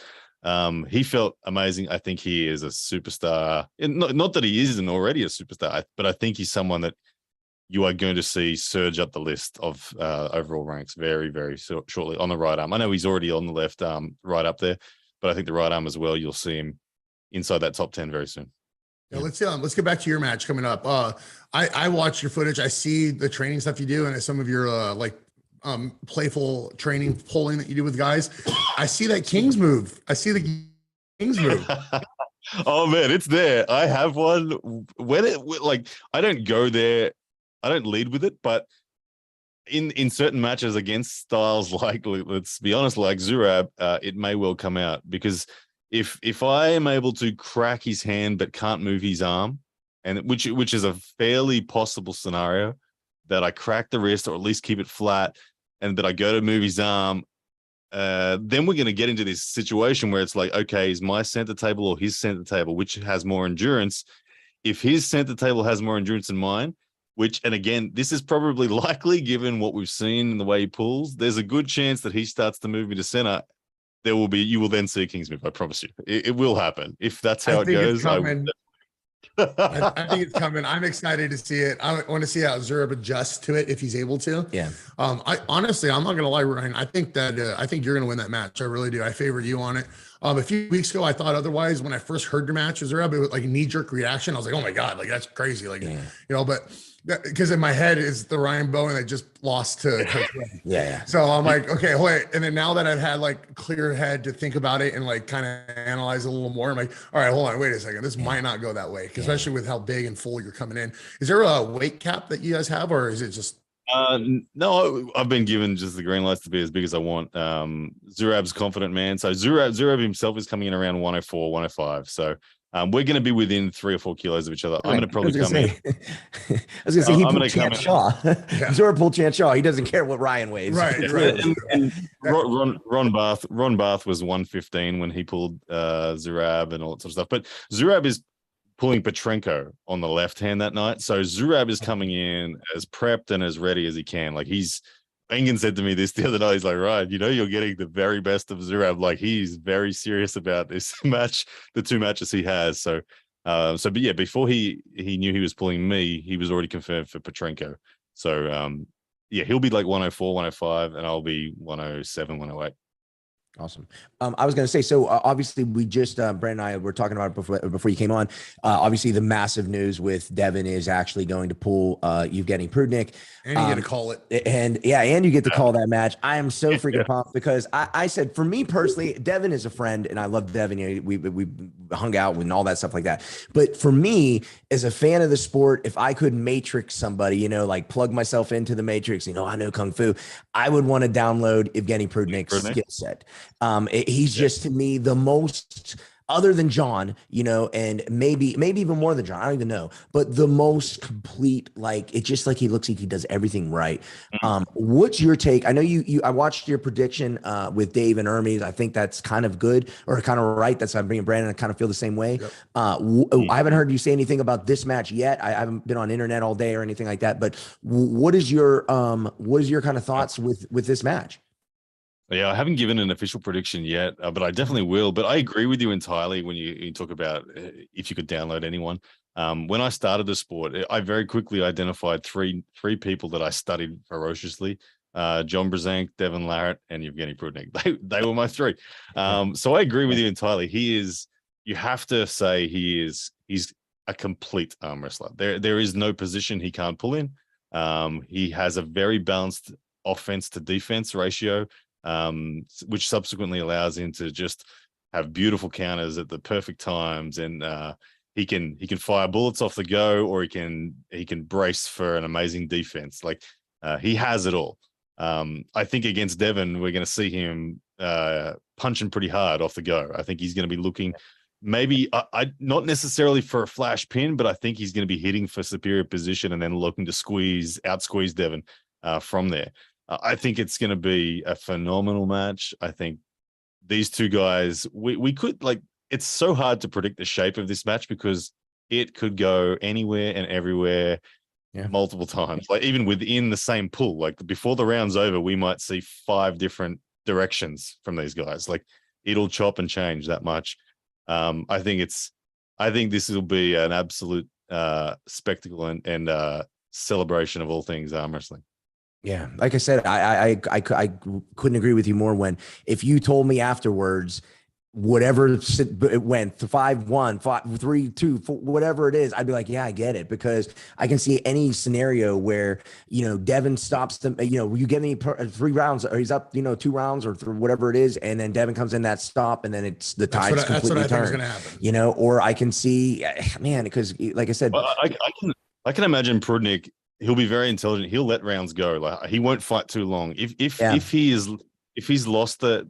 He felt amazing. I think he is a superstar. And not that he isn't already a superstar, but I think he's someone that you are going to see surge up the list of overall ranks very, very shortly on the right arm. I know he's already on the left arm, right up there, but I think the right arm as well, you'll see him inside that top 10 very soon. Yeah, let's get back to your match coming up. I watch your footage. I see the training stuff you do, and some of your playful training pulling that you do with guys. I see that King's move. Oh man, it's there. I have one. I don't go there. I don't lead with it, but in certain matches against styles like, let's be honest, like Zurab, it may well come out, because if I am able to crack his hand but can't move his arm, and which is a fairly possible scenario, that I crack the wrist or at least keep it flat, and that I go to move his arm, then we're going to get into this situation where it's like, okay, is my center table or his center table, which has more endurance? If his center table has more endurance than mine, and again, this is probably likely given what we've seen in the way he pulls, there's a good chance that he starts to move me to center. You will then see King's move. I promise you, it will happen. If that's how it goes. I think it's coming. I'm excited to see it. I want to see how Zurab adjusts to it if he's able to. Yeah. I honestly, I'm not gonna lie, Ryan. I think you're gonna win that match. I really do. I favor you on it. A few weeks ago, I thought otherwise. When I first heard your match with Zurab, it was like a knee-jerk reaction. I was like, oh my god, like that's crazy. Like, but because in my head is the Ryan Bowen that just lost to Coach Ray. Yeah. So I'm like, okay, wait. And then now that I've had like clear head to think about it and like kind of analyze a little more, I'm like, all right, hold on, wait a second. This might not go that way, especially with how big and full you're coming in. Is there a weight cap that you guys have, or is it just? No, I've been given just the green lights to be as big as I want. Zurab's confident man. So Zurab himself is coming in around 104, 105. So we're going to be within 3 or 4 kilos of each other. I'm going to probably come in. I was going to say, he pulled Chance Shaw. Zurab pulled Chance Shaw. He doesn't care what Ryan weighs. Right. And Ron Barth was 115 when he pulled Zurab and all that sort of stuff. But Zurab is pulling Petrenko on the left hand that night. So Zurab is coming in as prepped and as ready as he can. Like Engen said to me this the other night, he's like, Ryan, you're getting the very best of Zurab. Like he's very serious about this match, the 2 matches he has. So, but yeah, before he knew he was pulling me, he was already confirmed for Petrenko. So, yeah, he'll be like 104, 105, and I'll be 107, 108. Awesome. I was going to say, so obviously we just, Brandon and I were talking about it before you came on. Obviously the massive news with Devin is actually going to pull Evgeny Prudnik. And you get to call it. And you get to call that match. I am so freaking pumped because I said, for me personally, Devin is a friend and I love Devin. We hung out and all that stuff like that. But for me, as a fan of the sport, if I could matrix somebody, like plug myself into the matrix, I know Kung Fu, I would want to download Evgeny Prudnik's skill set. He's just, to me, the most, other than John, and maybe even more than John, I don't even know, but the most complete, like, it's just like he looks like he does everything right. What's your take? I know I watched your prediction with Dave and Hermes. I think that's kind of good or kind of right. That's why I'm bringing Brandon. I kind of feel the same way. Yep. I haven't heard you say anything about this match yet. I haven't been on internet all day or anything like that, but what is your kind of thoughts with this match? Yeah, I haven't given an official prediction yet, but I definitely will. But I agree with you entirely when you talk about if you could download anyone. When I started the sport, I very quickly identified three people that I studied ferociously: John Brzank, Devin Larratt, and Evgeny Prudnik. They were my 3. So I agree with you entirely. You have to say he's a complete arm wrestler. There is no position he can't pull in. He has a very balanced offense to defense ratio, which subsequently allows him to just have beautiful counters at the perfect times, and he can fire bullets off the go, or he can brace for an amazing defense. Like he has it all. I think against Devin, we're going to see him punching pretty hard off the go. I think he's going to be looking maybe I not necessarily for a flash pin, but I think he's going to be hitting for superior position and then looking to out-squeeze Devin from there. I think it's going to be a phenomenal match. I think these 2 guys, we could, like, it's so hard to predict the shape of this match because it could go anywhere and everywhere multiple times. Like even within the same pool, like before the round's over, we might see 5 different directions from these guys. Like it'll chop and change that much. I think this will be an absolute spectacle and celebration of all things arm wrestling. Yeah, like I said, I couldn't agree with you more. If you told me afterwards, whatever it went to 5-1, 5-3-2, whatever it is, I'd be like, yeah, I get it, because I can see any scenario where Devin stops them. You get me 3 rounds, or he's up 2 rounds or whatever it is, and then Devin comes in that stop, and then it's the tide's completely turned. Or I can see, man, because like I said, well, I can imagine Prudnik. He'll be very intelligent. He'll let rounds go. Like he won't fight too long. If he's lost a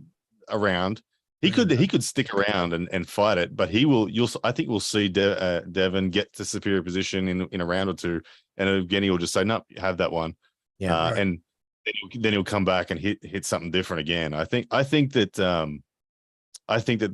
round, he could stick around and fight it. But I think we'll see Devin get to superior position in a round or 2, and Evgeny will just say, "No, have that one." Right. And then he'll come back and hit something different again. I think that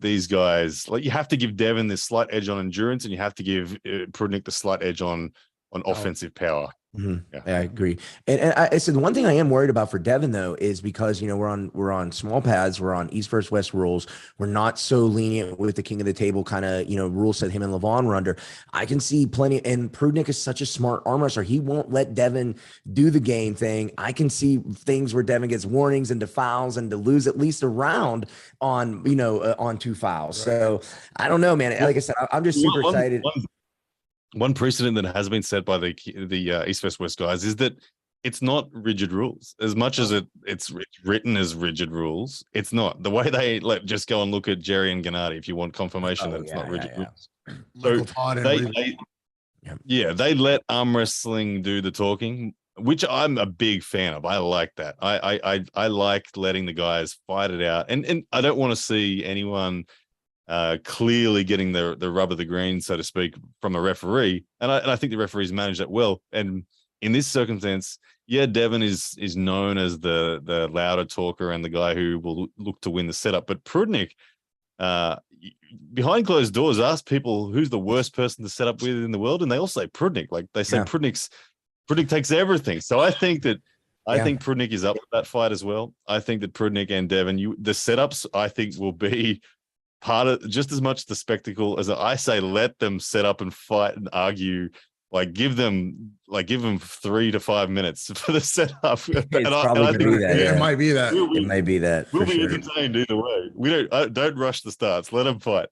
these guys, like, you have to give Devin this slight edge on endurance, and you have to give Prudnik the slight edge on offensive power. Yeah. I agree. And I said, one thing I am worried about for Devin though, is because, you know, we're on small paths, we're on East versus West rules. We're not so lenient with the king of the table kind of, you know, rules that him and Levon were under. I can see plenty, and Prudnick is such a smart arm wrestler. He won't let Devin do the game thing. I can see things where Devin gets warnings and to fouls and to lose at least a round on, you know, on 2 fouls. Right. So I don't know, man. Like I said, I'm just super excited. One precedent that has been set by the East vs West guys is that it's not rigid rules. As much as it's written as rigid rules, it's not. The way they just go and look at Jerry and Gennady if you want confirmation that it's not rigid rules. So they let arm wrestling do the talking, which I'm a big fan of. I like that. I like letting the guys fight it out, and I don't want to see anyone clearly getting the rub of the green, so to speak, from a referee. And I think the referees manage that well. And in this circumstance, yeah, Devin is known as the louder talker and the guy who will look to win the setup. But Prudnick, behind closed doors, ask people who's the worst person to set up with in the world, and they all say Prudnick. Like they say, Prudnick takes everything. So I think that I think Prudnick is up for that fight as well. I think that Prudnick and Devin, the setups, I think, will be part of just as much the spectacle as I say. Let them set up and fight and argue. Give them 3 to 5 minutes for the setup. It's probably going to be that. It might be that. It might be that. We'll be entertained either way. We don't rush the starts. Let them fight.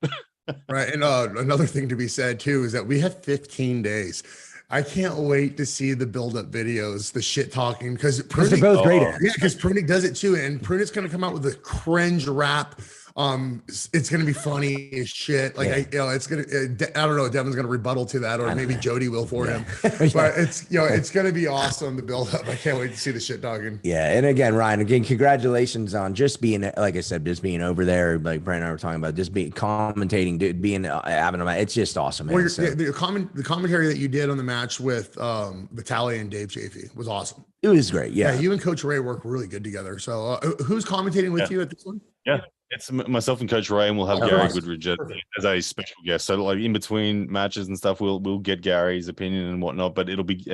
Right. And another thing to be said too is that we have 15 days. I can't wait to see the build-up videos, the shit talking, because they're both great at it. Yeah, because Prudnick does it too, and Prudnick's going to come out with a cringe rap. It's gonna be funny as shit. It's gonna. I don't know. Devin's gonna rebuttal to that, or maybe Jody will for him. But it's gonna be awesome to build up. I can't wait to see the shit talking. Yeah, and again, Ryan, congratulations on just being, like I said, just being over there. Like Brandon and I were talking about, just being commentating, dude, being having a. It's just awesome. Man. Well, the commentary that you did on the match with Vitaly and Dave Chafee was awesome. It was great. Yeah, you and Coach Ray work really good together. So who's commentating with you at this one? Yeah. It's myself and Coach Ray, and we'll have Gary Goodridge as a special guest. So, in between matches and stuff, we'll get Gary's opinion and whatnot. But it'll be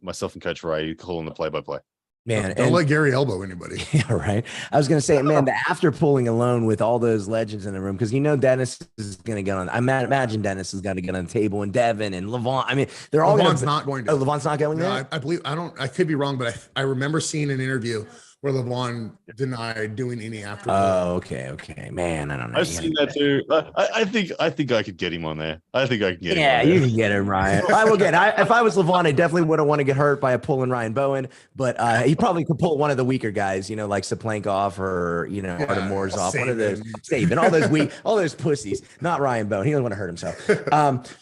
myself and Coach Ray calling the play-by-play. Man, don't let Gary elbow anybody. Yeah, right. I was going to say, man, the after pulling alone with all those legends in the room, because Dennis is going to get on. I imagine Dennis is going to get on the table, and Devin and Levon. I mean, they're all not going to. Oh, Levon's not going there. I believe I could be wrong, but I remember seeing an interview where Levon denied doing any after. Oh, okay, man. I don't know. I've seen that too. I think I could get him on there. I think I can get him. Yeah, you can get him, Ryan. I will get. If I was Levon, I definitely wouldn't want to get hurt by a pulling Ryan Bowen, but he probably could pull one of the weaker guys, like Saplankov or Artem Morzov, one of those. Saban, all those pussies. Not Ryan Bowen. He doesn't want to hurt himself.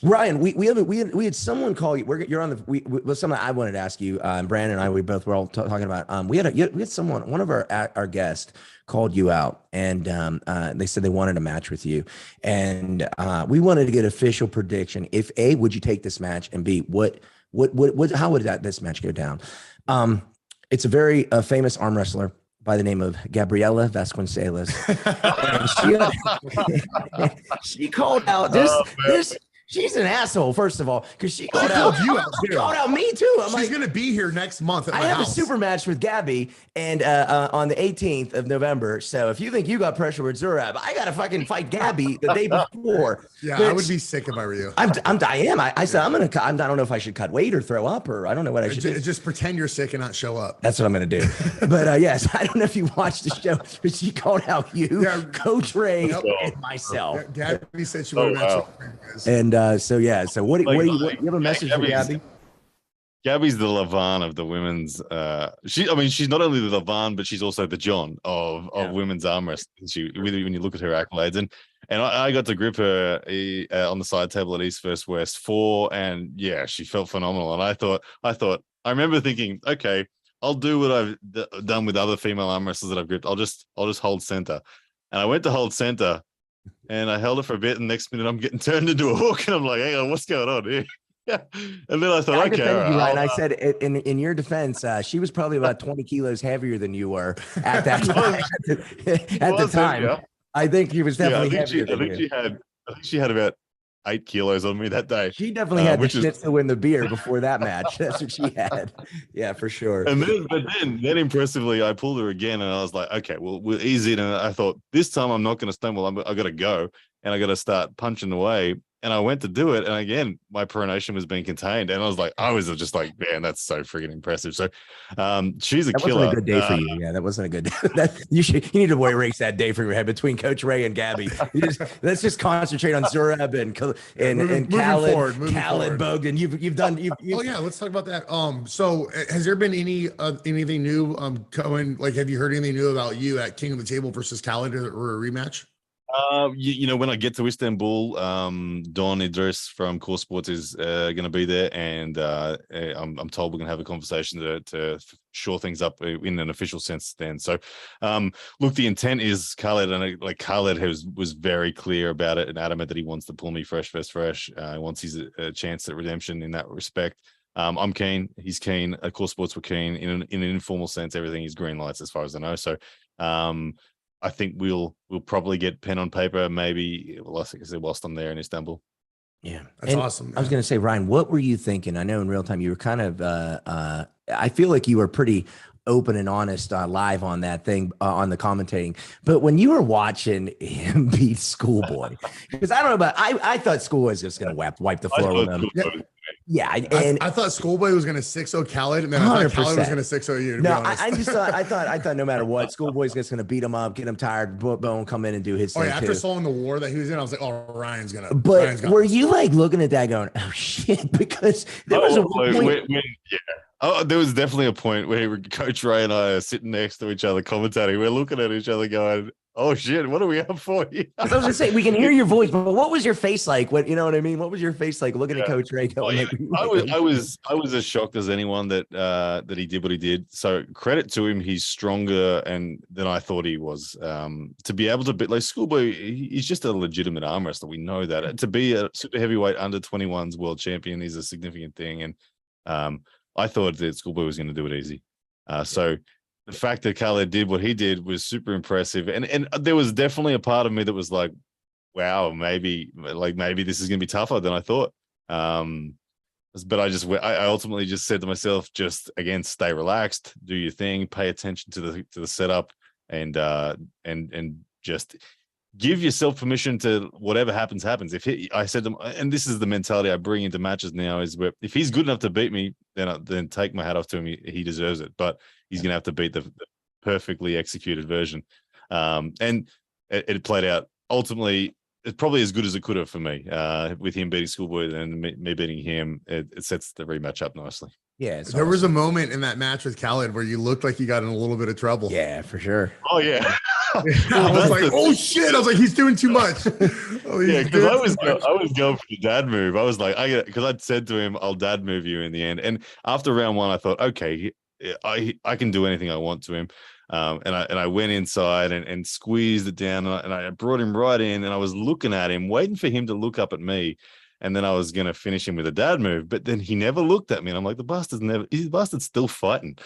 Ryan, we had someone call you. You're on the. Something I wanted to ask you. Brandon and I, we both were all talking about. We had someone. One of our guests called you out, and they said they wanted a match with you, and we wanted to get official prediction. If A, would you take this match, and B, how would this match go down? It's a very famous arm wrestler by the name of Gabriela Vasconcelos. And she called out this. She's an asshole, first of all, because she called out me too. She's going to be here next month at my house. I have a super match with Gabby and on the 18th of November. So if you think you got pressure with Zurab, I got to fucking fight Gabby the day before. Yeah, I would be sick if I were you. I said, I don't know if I should cut weight or throw up, or I don't know what I should do. Just pretend you're sick and not show up. That's what I'm going to do. But yes, I don't know if you watched the show, but she called out you, Coach Ray, and myself. Gabby said she would have And so what do you have a message for Gabby? Gabby's the Levon of the women's. She's not only the Levon, but she's also the John of women's arm wrestling. When you look at her accolades, and I got to grip her on the side table at East vs West 4, and she felt phenomenal. And I remember thinking, okay, I'll do what I've done with other female arm wrestlers that I've gripped. I'll just hold center, and I went to hold center. And I held it for a bit, and next minute I'm getting turned into a hook, and I'm like, "Hang on, what's going on here?" Yeah, and then I thought, okay, right. I said, in your defense, she was probably about 20 kilos heavier than you were at that time. at the time, I think he was definitely heavier. I think she had about 8 kilos on me that day. She definitely had the which shits to win the beer before that match. That's what she had. Yeah, for sure. And then impressively, I pulled her again, and I was like, okay, well, we'll ease it. And I thought, this time I'm not going to stumble. I got to go, and I got to start punching away. And I went to do it, and again, my pronation was being contained, and I was just like, man, that's so freaking impressive. So, she's a that killer. Wasn't a good day for you. Yeah, that wasn't a good day. You need to erase that day from your head between Coach Ray and Gabby. Let's just concentrate on Zurab and Khaled Bogdan. You've done. Oh yeah, let's talk about that. So has there been anything new going? Like, have you heard anything new about you at King of the Table versus Khaled or a rematch? When I get to Istanbul, Don Idris from Core Sports is going to be there, and I'm told we're going to have a conversation to shore things up in an official sense then. So, look, the intent is Khaled, and like Khaled was very clear about it and adamant that he wants to pull me fresh. He wants his chance at redemption in that respect. I'm keen. He's keen. Core Sports were keen. In an informal sense, everything is green lights as far as I know. So, I think we'll probably get pen on paper, maybe whilst I'm there in Istanbul. Yeah, that's awesome. Man. I was going to say, Ryan, what were you thinking? I know in real time you were kind of, I feel like you were pretty open and honest live on that thing on the commentating. But when you were watching him beat Schoolboy, because I don't know about, I thought Schoolboy was just going to wipe the floor with him. Yeah, and I thought Schoolboy was going to 6-0 Khaled, and then I thought Khaled was going to 6-0 you. No, I thought no matter what, Schoolboy's just going to beat him up, get him tired. Bowen come in and do his thing. Yeah, after too. seeing the war that he was in, I was like, oh, Ryan's gonna. But were you like looking at that going, oh shit? Because there was a point. There was definitely a point where Coach Ray and I are sitting next to each other commentating. We're looking at each other going, oh shit, what are we up for here? I was gonna say, we can hear your voice, but what was your face like? What, you know what I mean? What was your face like looking at Coach Ray? I was as shocked as anyone that he did what he did. So credit to him, he's stronger than I thought he was. To be able to beat like Schoolboy, he's just a legitimate arm wrestler. We know that. To be a super heavyweight under 21s world champion is a significant thing, and I thought that Schoolboy was going to do it easy. So the fact that Khaled did what he did was super impressive. And there was definitely a part of me that was like, wow, maybe this is going to be tougher than I thought. But I ultimately just said to myself, just again, stay relaxed, do your thing, pay attention to the setup, and just give yourself permission to whatever happens. I said to him, and this is the mentality I bring into matches now, is where if he's good enough to beat me, then take my hat off to him. He deserves it, but he's going to have to beat the perfectly executed version. And it played out. Ultimately, it's probably as good as it could have for me. With him beating Schoolboy and me beating him, it sets the rematch up nicely. Yeah, there was a moment in that match with Khaled where you looked like you got in a little bit of trouble. Yeah, for sure. Oh yeah. I was like, oh shit! I was like, he's doing too much. Because I was going for the dad move. I was like, because I'd said to him, I'll dad move you in the end. And after round one, I thought, okay, I can do anything I want to him. And I went inside and squeezed it down, and I brought him right in, and I was looking at him, waiting for him to look up at me. And then I was going to finish him with a dad move, but then he never looked at me. And I'm like, the bastard's still fighting.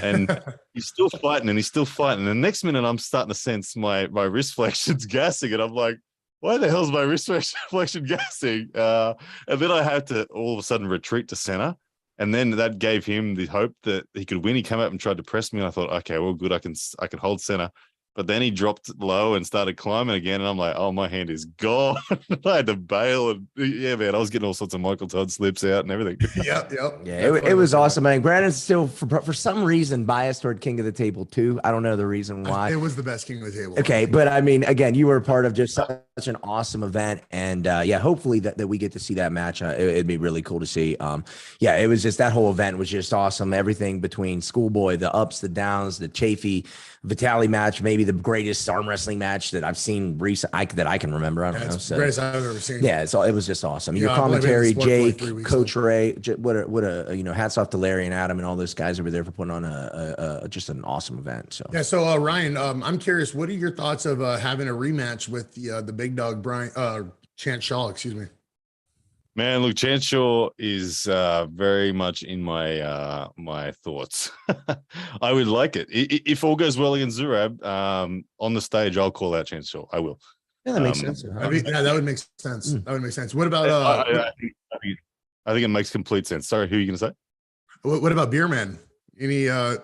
And he's still fighting and he's still fighting. And the next minute I'm starting to sense my wrist flexion's gassing. And I'm like, why the hell is my wrist flexion gassing? And then I had to all of a sudden retreat to center. And then that gave him the hope that he could win. He came up and tried to press me. And I thought, okay, well, good. I can hold center. But then he dropped low and started climbing again. And I'm like, oh, my hand is gone. I had to bail. And yeah, man, I was getting all sorts of Michael Todd slips out and everything. Yep. Yeah, it was awesome. I mean, Brandon's still, for some reason, biased toward King of the Table, too. I don't know the reason why. It was the best King of the Table. Okay. But I mean, again, you were a part of just such an awesome event. And hopefully that we get to see that match. It'd be really cool to see. It was just, that whole event was just awesome. Everything between Schoolboy, the ups, the downs, the Chafee, Vitaly match, maybe the greatest arm wrestling match that I've seen that I can remember. I don't know. So, greatest I've ever seen. Yeah, it was just awesome. Your commentary, Jake, Coach Ray, what a hats off to Larry and Adam and all those guys over there for putting on just an awesome event. So yeah. So Ryan, I'm curious, what are your thoughts of having a rematch with the big dog Chance Shaw? Excuse me. Man, look, Chance Shaw is very much in my my thoughts. I would like it. If all goes well against Zurab on the stage, I'll call out Chance Shaw. I will. Yeah, that makes sense. That would make sense. That would make sense. What about I think it makes complete sense. Sorry, who are you going to say? What about Beer Man? Anything? I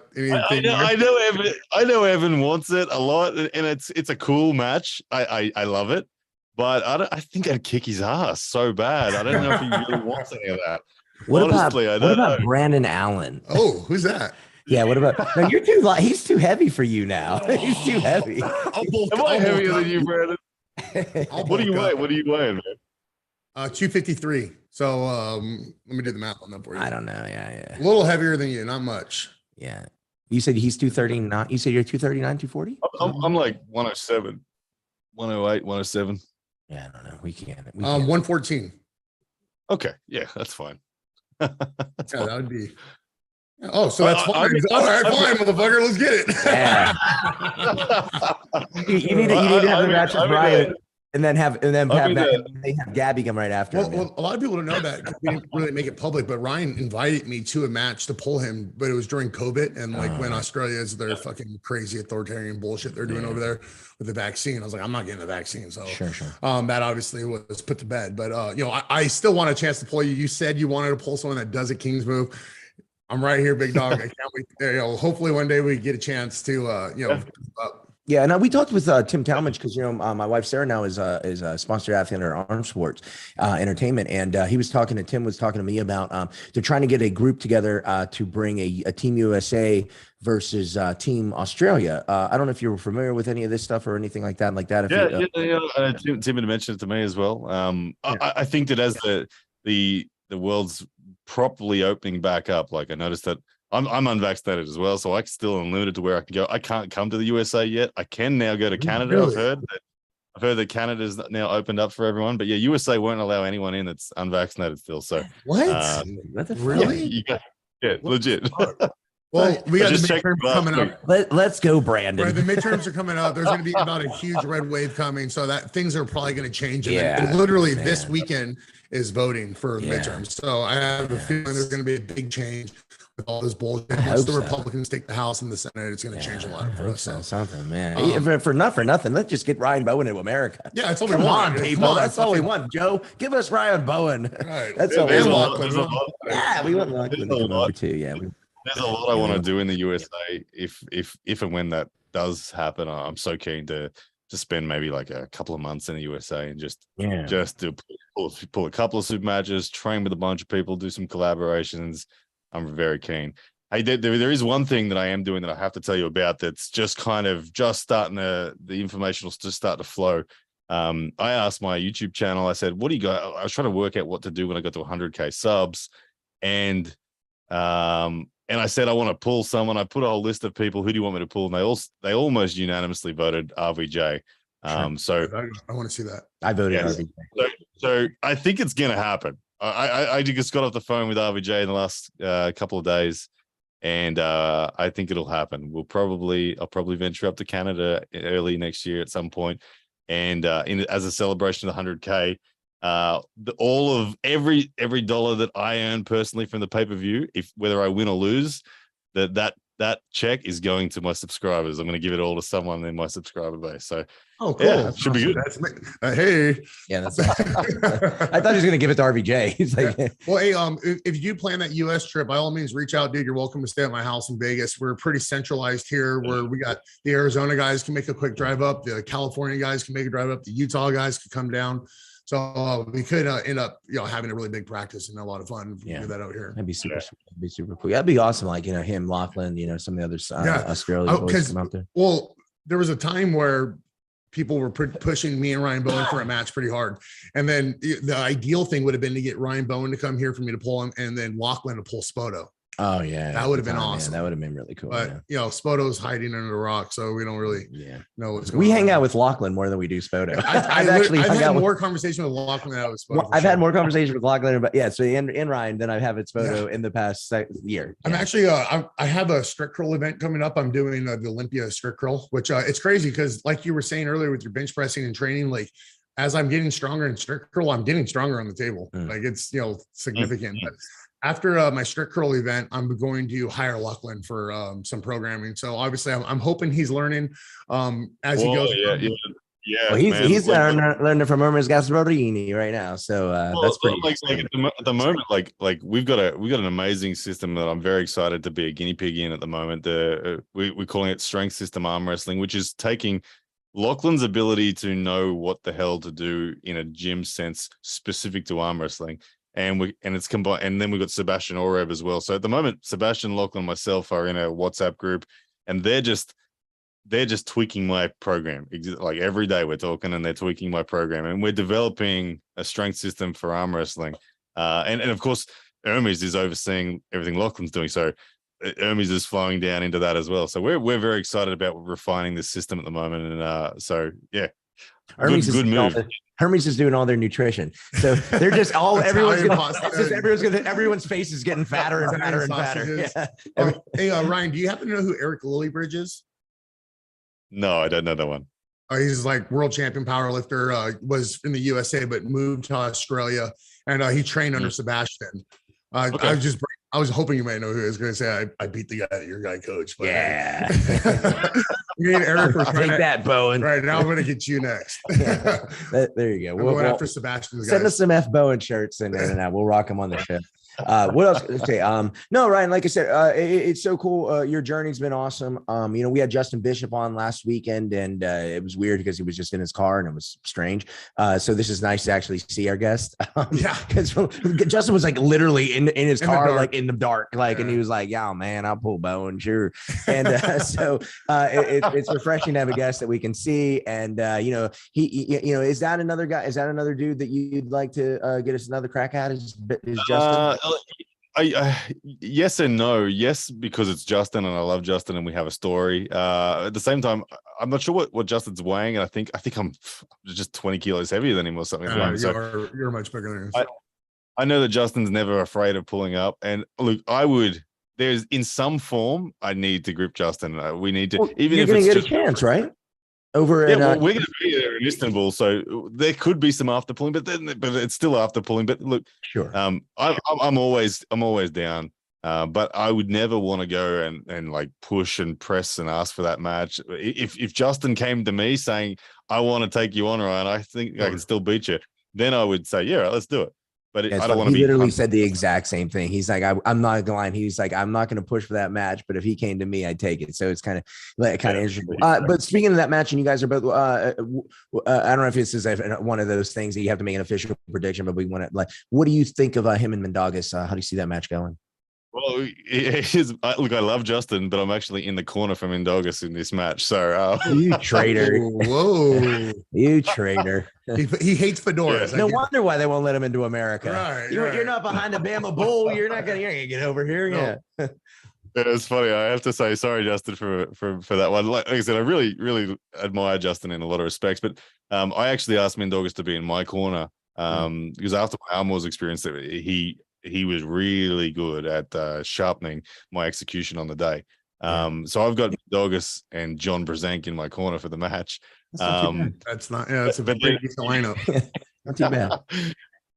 know Evan wants it a lot, and it's a cool match. I love it, but I think I'd kick his ass so bad. I don't know if he really wants any of that. What Honestly, about Brandon Allen? Oh, who's that? Yeah, what about? No, you're too light. He's too heavy for you now. He's too heavy. Am I heavier than you, Brandon? What do you weigh? What are you weighing, man? 253. So let me do the math on that for you. I don't know. Yeah. A little heavier than you, not much. Yeah. You said he's 239. You said you're 239, 240? I'm like 107, 108, 107. Yeah, I don't know. We can't. 114. Okay. Yeah, that's fine. Yeah, that would be. Oh, so that's fine. All right, fine, motherfucker. Let's get it. Yeah. you need to have the match with Brian, and then have Gabby come right after. Well, a lot of people don't know that we didn't really make it public, but Ryan invited me to a match to pull him, but it was during COVID and like when Australia is their fucking crazy authoritarian bullshit they're doing over there with the vaccine. I was like, I'm not getting the vaccine, so sure. That obviously was put to bed. But I still want a chance to pull you. You said you wanted to pull someone that does a King's move. I'm right here, big dog. I can't wait. Hopefully one day we get a chance to, Yeah, and we talked with Tim Talmadge because my wife Sarah now is a sponsored athlete in Arm Sports Entertainment, and Tim was talking to me about they're trying to get a group together to bring a Team USA versus Team Australia. I don't know if you were familiar with any of this stuff or anything like that. Tim had mentioned it to me as well. I think that as the world's properly opening back up, like I noticed that I'm unvaccinated as well, so I still am limited to where I can go. I can't come to the USA yet. I can now go to Canada. Really? I've heard that Canada's now opened up for everyone, but yeah, USA won't allow anyone in that's unvaccinated still. So what? Really? Legit. Well, we got the midterms coming up. Let's go, Brandon. Right, the midterms are coming up. There's going to be about a huge red wave coming, so that things are probably going to change. And literally this weekend is voting for midterms. So I have a feeling there's going to be a big change with all this bullshit. Once the Republicans take the House and the Senate, it's going to change a lot for us. Something, man. For nothing, let's just get Ryan Bowen to America. Yeah, that's all we want. People. That's all we want. Joe, give us Ryan Bowen. Right. That's all we want. We want Lachlan to come over too. Yeah. There's a lot I want to do in the USA. If and when that does happen, I'm so keen to spend maybe like a couple of months in the USA and just do pull a couple of super matches, train with a bunch of people, do some collaborations. I'm very keen. Hey, there is one thing that I am doing that I have to tell you about that's just starting the information will just start to flow. I asked my YouTube channel, I said, what do you got? I was trying to work out what to do when I got to 100K subs. And I said, I want to pull someone. I put a whole list of people. Who do you want me to pull? And they almost unanimously voted RVJ. So I want to see that. I voted RVJ. So I think it's going to happen. I just got off the phone with RVJ in the last couple of days, and I think it'll happen. I'll probably venture up to Canada early next year at some point, and as a celebration of the 100K. All of every dollar that I earn personally from the pay-per-view, whether I win or lose, that check is going to my subscribers. I'm going to give it all to someone in my subscriber base. So, cool. Yeah, should be good. Hey, I thought he was going to give it to RVJ. He's like, well, hey, if you plan that US trip, by all means, reach out, dude. You're welcome to stay at my house in Vegas. We're pretty centralized here, where we got the Arizona guys can make a quick drive up, the California guys can make a drive up, the Utah guys can come down. So we could end up, having a really big practice and a lot of fun. Do that out here. That'd be super cool. That'd be awesome. Like, him, Lachlan, some of the others, Australia boys come out there. Well, there was a time where people were pushing me and Ryan Bowen for a match pretty hard. And then the ideal thing would have been to get Ryan Bowen to come here for me to pull him, and then Lachlan to pull Spoto. Oh yeah, that would have been awesome. Man, that would have been really cool. But Spoto's hiding under the rock, so we don't really know what's going on. We hang out with Lachlan more than we do Spoto. I've had more conversation with Lachlan than I was Spoto. I've had more conversation with Lachlan, but so in Ryan than I've had with Spoto in the past year. I'm actually I have a strict curl event coming up. I'm doing the Olympia strict curl, which it's crazy because, like you were saying earlier with your bench pressing and training, like as I'm getting stronger in strict curl, I'm getting stronger on the table. Like it's significant. But after my strict curl event, I'm going to hire Lachlan for some programming. So obviously I'm hoping he's learning as he goes. Yeah, Well, he's man. he's learning from Hermes Gasparini right now, so that's pretty. Like at the moment, like we've got an amazing system that I'm very excited to be a guinea pig in at the moment. We're calling it strength system arm wrestling, which is taking Lachlan's ability to know what the hell to do in a gym sense specific to arm wrestling. And it's combined, and then we've got Sebastian Orev as well. So at the moment, Sebastian, Lachlan, and myself are in a WhatsApp group, and they're just tweaking my program. Like every day we're talking and they're tweaking my program, and we're developing a strength system for arm wrestling. And of course, Hermes is overseeing everything Lachlan's doing. So Hermes is flowing down into that as well. So we're very excited about refining this system at the moment. And so, yeah, good move. Hermes is doing all their nutrition, so they're just everyone's face is getting fatter and fatter and fatter. Yeah. Hey, Ryan, do you happen to know who Eric Lillybridge is? No, I don't know that one. He's like world champion powerlifter, was in the USA, but moved to Australia, and he trained under Sebastian. Okay. I was hoping you might know who I was going to say. I beat the guy that your guy coached. But yeah. Me and Eric were take that, Bowen. Right, now I'm going to get you next. Yeah. There you go. We'll go after Sebastian. Send us some F Bowen shirts and we'll rock them on the show. What else? Okay. No, Ryan, like I said, it's so cool. Your journey's been awesome. We had Justin Bishop on last weekend, and it was weird because he was just in his car and it was strange. So this is nice to actually see our guest. Because Justin was like literally in his car, like in the dark, and he was like, "Yeah, man, I'll pull Bowen, sure." And so it's refreshing to have a guest that we can see. And is that another guy? Is that another dude that you'd like to get us another crack at? Is Justin? Yes and no. Yes, because it's Justin and I love Justin and we have a story. At the same time, I'm not sure what Justin's weighing, and I think I'm just 20 kilos heavier than him or something. You're much bigger than him. I know that Justin's never afraid of pulling up, and look, there's in some form I need to grip Justin. We need to, even you're if gonna it's get a chance, right? We're going to be there in Istanbul, so there could be some after pulling, but it's still after pulling. But look, sure, I'm always down, but I would never want to go and like push and press and ask for that match. If Justin came to me saying I want to take you on, Ryan, I think I can still beat you, then I would say, yeah, right, let's do it. But I don't want to be. He literally said the exact same thing. He's like, I'm not lying. He's like, I'm not going to push for that match, but if he came to me, I'd take it. So it's kind of interesting. But speaking of that match, and you guys are both, I don't know if this is one of those things that you have to make an official prediction, but we want to what do you think of him and Mendogas? How do you see that match going? Well, look, I love Justin, but I'm actually in the corner from Mendogas in this match. So you traitor! Whoa, you traitor! He hates fedoras. Yeah. No wonder why they won't let him into America. Right, you're not behind the Bama Bull. You're not gonna get over here. No. Yeah. It's funny. I have to say sorry, Justin, for that one. Like I said, I really, really admire Justin in a lot of respects. But I actually asked Mendogas to be in my corner because after my Almors experience, he was really good at sharpening my execution on the day. So I've got Mendogas and John Brzenk in my corner for the match. That's a pretty decent lineup. Not too bad.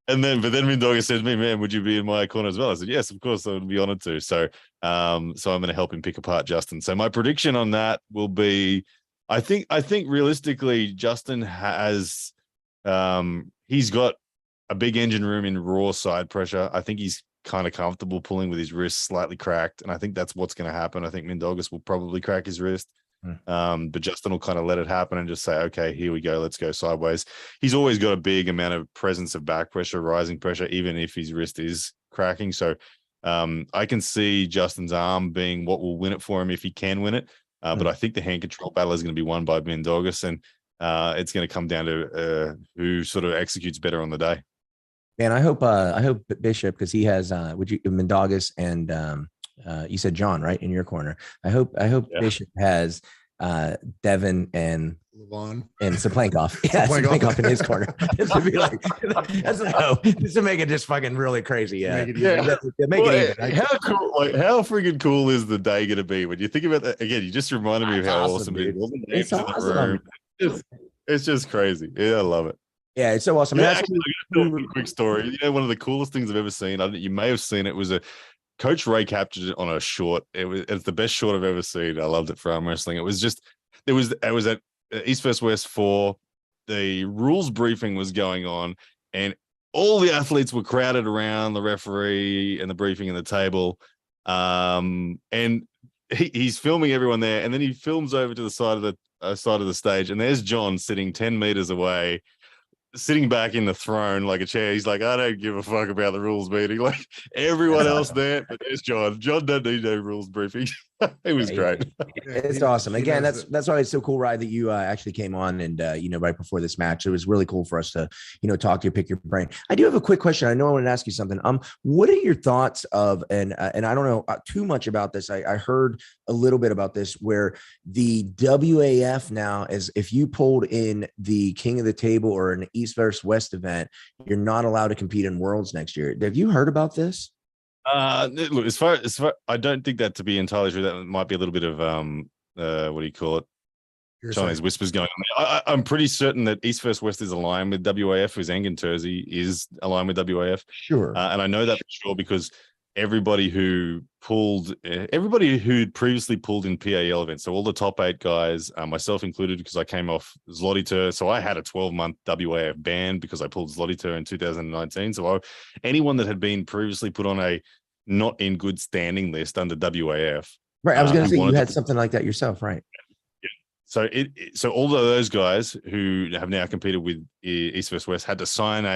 But then Mendogas said to me, "Man, would you be in my corner as well?" I said, "Yes, of course, I would be honored to." So I'm going to help him pick apart Justin. So my prediction on that will be, I think realistically, Justin has, he's got a big engine room in raw side pressure. I think he's kind of comfortable pulling with his wrist slightly cracked, and I think that's what's going to happen. I think Mendogas will probably crack his wrist. But Justin will kind of let it happen and just say, okay, here we go. Let's go sideways. He's always got a big amount of presence of back pressure, rising pressure, even if his wrist is cracking. So I can see Justin's arm being what will win it for him if he can win it. But I think the hand control battle is going to be won by Mendogas, and it's going to come down to who sort of executes better on the day. Man, I hope Bishop, because he has Mendogas and you said John, right, in your corner. I hope Bishop has Devin and Levon and Saplankov. Yeah, Saplankov in his corner. Just to be like, that's a hope. Just to make it just fucking really crazy. Yeah. Make it even. How cool, how freaking cool is the day going to be when you think about that? Again, you just reminded me of how awesome it is. It's awesome. It's just crazy. Yeah, I love it. Yeah, it's so awesome. Yeah, actually, a quick story. One of the coolest things I've ever seen. You may have seen it. Was Coach Ray captured it on a short. It's the best short I've ever seen. I loved it for arm wrestling. It was at East vs West 4. the rules briefing was going on, and all the athletes were crowded around the referee and the briefing and the table. And he's filming everyone there, and then he films over to the side of the stage, and there's John sitting 10 meters away, sitting back in the throne like a chair. He's like, I don't give a fuck about the rules meeting. Like everyone else there, but there's John. John doesn't need no rules briefing. It was great. It's awesome. Again, that's why it's so cool, Ryan, that you actually came on and right before this match. It was really cool for us to talk to you, pick your brain. I do have a quick question. I know I wanted to ask you something. What are your thoughts of and I don't know too much about this. I heard a little bit about this where the WAF now is if you pulled in the King of the Table or an East versus West event, you're not allowed to compete in Worlds next year. Have you heard about this? Look, as far I don't think that to be entirely true. That might be a little bit of what do you call it? Chinese whispers going on. I'm pretty certain that East versus West is aligned with WAF, who's Engen Terzi is aligned with WAF. Sure. And I know that for sure because everybody who'd previously pulled in PAL events, so all the top 8 guys, myself included, because I came off Zlotyter, so I had a 12-month WAF ban because I pulled Zlotyter in 2019. So anyone that had been previously put on a not in good standing list under WAF, right? I was going to say you had something like that yourself, right? Yeah. So all of those guys who have now competed with East vs West had to sign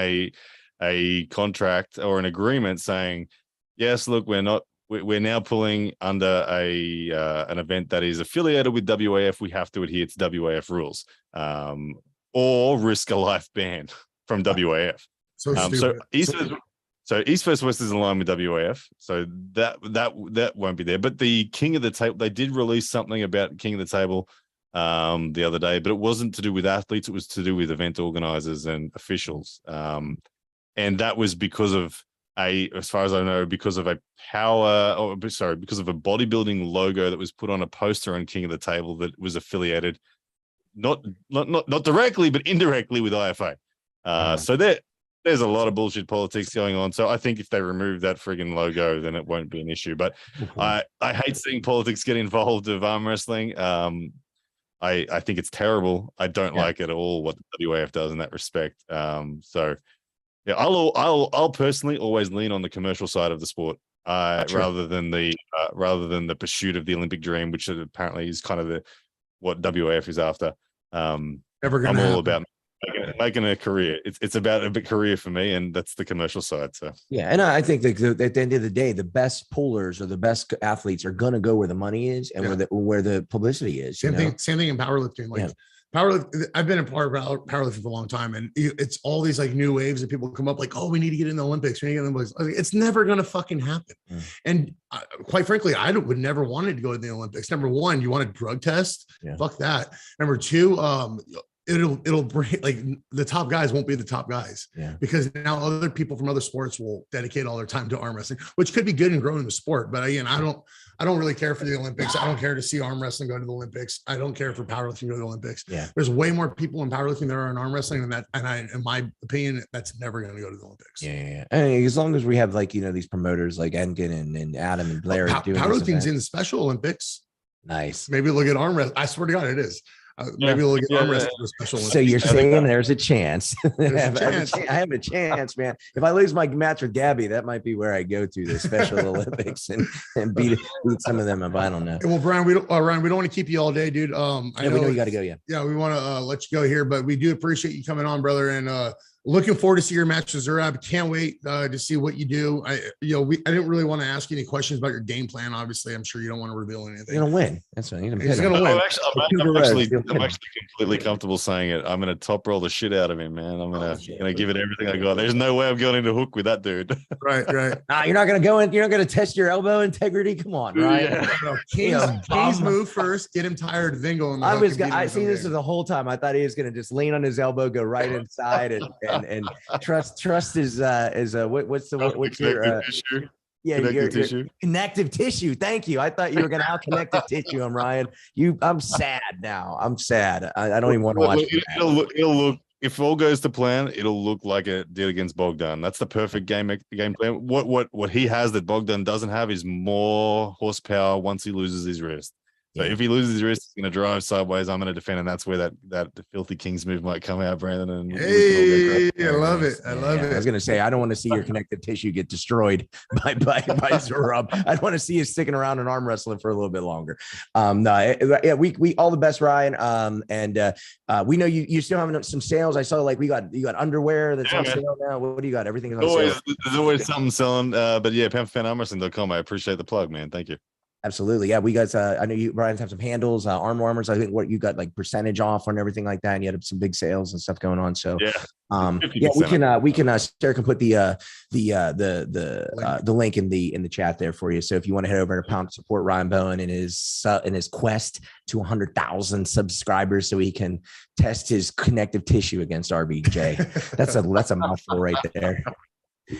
a contract or an agreement saying, yes, look, we're now pulling under an event that is affiliated with WAF. We have to adhere to WAF rules, or risk a life ban from WAF. So East vs West is aligned with WAF, so that won't be there. But the King of the Table, they did release something about King of the Table the other day, but it wasn't to do with athletes. It was to do with event organizers and officials, and that was because of as far as I know, because of a bodybuilding logo that was put on a poster on King of the Table that was affiliated not directly but indirectly with IFA. So there's a lot of bullshit politics going on. So I think if they remove that friggin' logo, then it won't be an issue. But I hate seeing politics get involved of arm wrestling. I think it's terrible. I don't like at all what the WAF does in that respect. So yeah, I'll personally always lean on the commercial side of the sport, rather than the pursuit of the Olympic dream, which apparently is kind of what WAF is after. I'm all about making a career. It's about a big career for me, and that's the commercial side. So yeah, and I think that at the end of the day, the best pullers or the best athletes are going to go where the money is and where the publicity is. Same thing in powerlifting. Like powerlifting, I've been a part of powerlifting for a long time, and it's all these like new waves that people come up like, oh, we need to get in the Olympics. We need to get in the Olympics. It's never going to fucking happen. And quite frankly, I would never wanted to go to the Olympics. Number one, you want a drug test? Fuck that. Number two, it'll bring like the top guys won't be the top guys because now other people from other sports will dedicate all their time to arm wrestling, which could be good and growing the sport. But again, I don't really care for the Olympics. I don't care to see arm wrestling go to the Olympics. I don't care for powerlifting to go to the Olympics. There's way more people in powerlifting than there are in arm wrestling, in my opinion, that's never going to go to the Olympics. And as long as we have like these promoters like Engen and Adam and Blair doing powerlifting's in the Special Olympics. Nice. Maybe look at arm wrestling. I swear to God, it is. Maybe we'll get arm wrestling for Special Olympics. So you're saying there's a chance. I have a chance, man. If I lose my match with Gabby, that might be where I go to the Special Olympics and beat some of them up. I don't know. Well, Brian, we don't want to keep you all day, dude. I know you got to go. Yeah, we want to let you go here, but we do appreciate you coming on, brother, and looking forward to see your match with Zurab. Can't wait to see what you do. I didn't really want to ask you any questions about your game plan. Obviously, I'm sure you don't want to reveal anything. You're gonna win. That's what he's gonna win. I'm actually completely comfortable saying it. I'm gonna top roll the shit out of him, man. I'm gonna give it everything I got. There's no way I'm going into hook with that dude. Right. Nah, you're not gonna go in. You're not gonna test your elbow integrity. Come on, right? King's move first. Get him tired. Then go. I see this the whole time. I thought he was gonna just lean on his elbow, go right inside, and trust is what's your tissue? Your connective tissue. Thank you. I thought you were going to out connective tissue. I'm Ryan. I'm sad now. I'm sad. I don't even want to watch. It'll look. If all goes to plan, it'll look like it did against Bogdan. That's the perfect game plan. What he has that Bogdan doesn't have is more horsepower once he loses his wrist. So if he loses his wrist, he's going to drive sideways. I'm going to defend, and that's where that the Filthy Kings move might come out, Brandon. And hey, I love it. I love it. I was going to say, I don't want to see your connective tissue get destroyed by Zurab. I want to see you sticking around and arm wrestling for a little bit longer. We all the best, Ryan. And we know you still having some sales. I saw like you got underwear that's on sale now. What do you got? Everything is on sale. There's always something selling. But yeah, poundforpoundarmwrestling.com. I appreciate the plug, man. Thank you. Absolutely. Yeah. We got, I know you, Brian, have some handles, arm warmers. I think what you got like percentage off on everything like that. And you had some big sales and stuff going on. So we can Sarah can put the link in the chat there for you. So if you want to head over and pound support Ryan Bowen in his quest to 100,000 subscribers, so he can test his connective tissue against RBJ. That's a mouthful right there.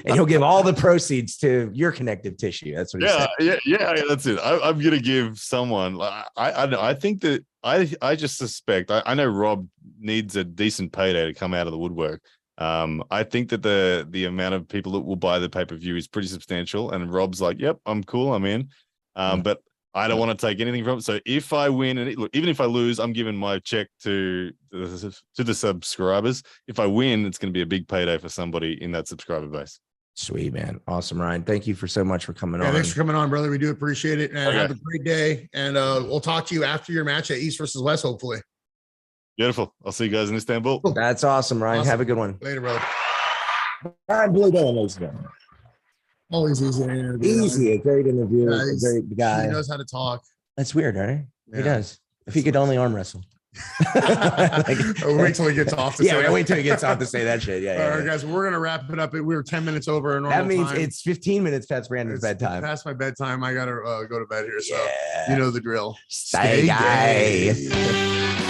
And he'll give all the proceeds to your connective tissue. That's what he said. Yeah, that's it. I'm gonna give someone. I think that I just suspect. I know Rob needs a decent payday to come out of the woodwork. I think that the amount of people that will buy the pay-per-view is pretty substantial. And Rob's like, "Yep, I'm cool. I'm in." But I don't want to take anything from it. So if I win, and look, even if I lose, I'm giving my check to the subscribers. If I win, it's going to be a big payday for somebody in that subscriber base. Sweet, man. Awesome, Ryan. Thank you for so much for coming on. Thanks for coming on, brother. We do appreciate it. And have a great day. And we'll talk to you after your match at East versus West, hopefully. Beautiful. I'll see you guys in Istanbul. That's awesome, Ryan. Awesome. Have a good one. Later, brother. Ryan Blue Bowen, ladies and gentlemen. Always easy to interview. Easy, a great interview, a great guy. He knows how to talk. That's weird, right? Yeah. He does. If he could only arm wrestle. Wait till he gets off. Wait till he gets off to say that shit. All right, guys, we're gonna wrap it up. We were 10 minutes over. That means it's 15 minutes past Brandon's bedtime. Past my bedtime. I gotta go to bed here. So you know the drill. Stay gay.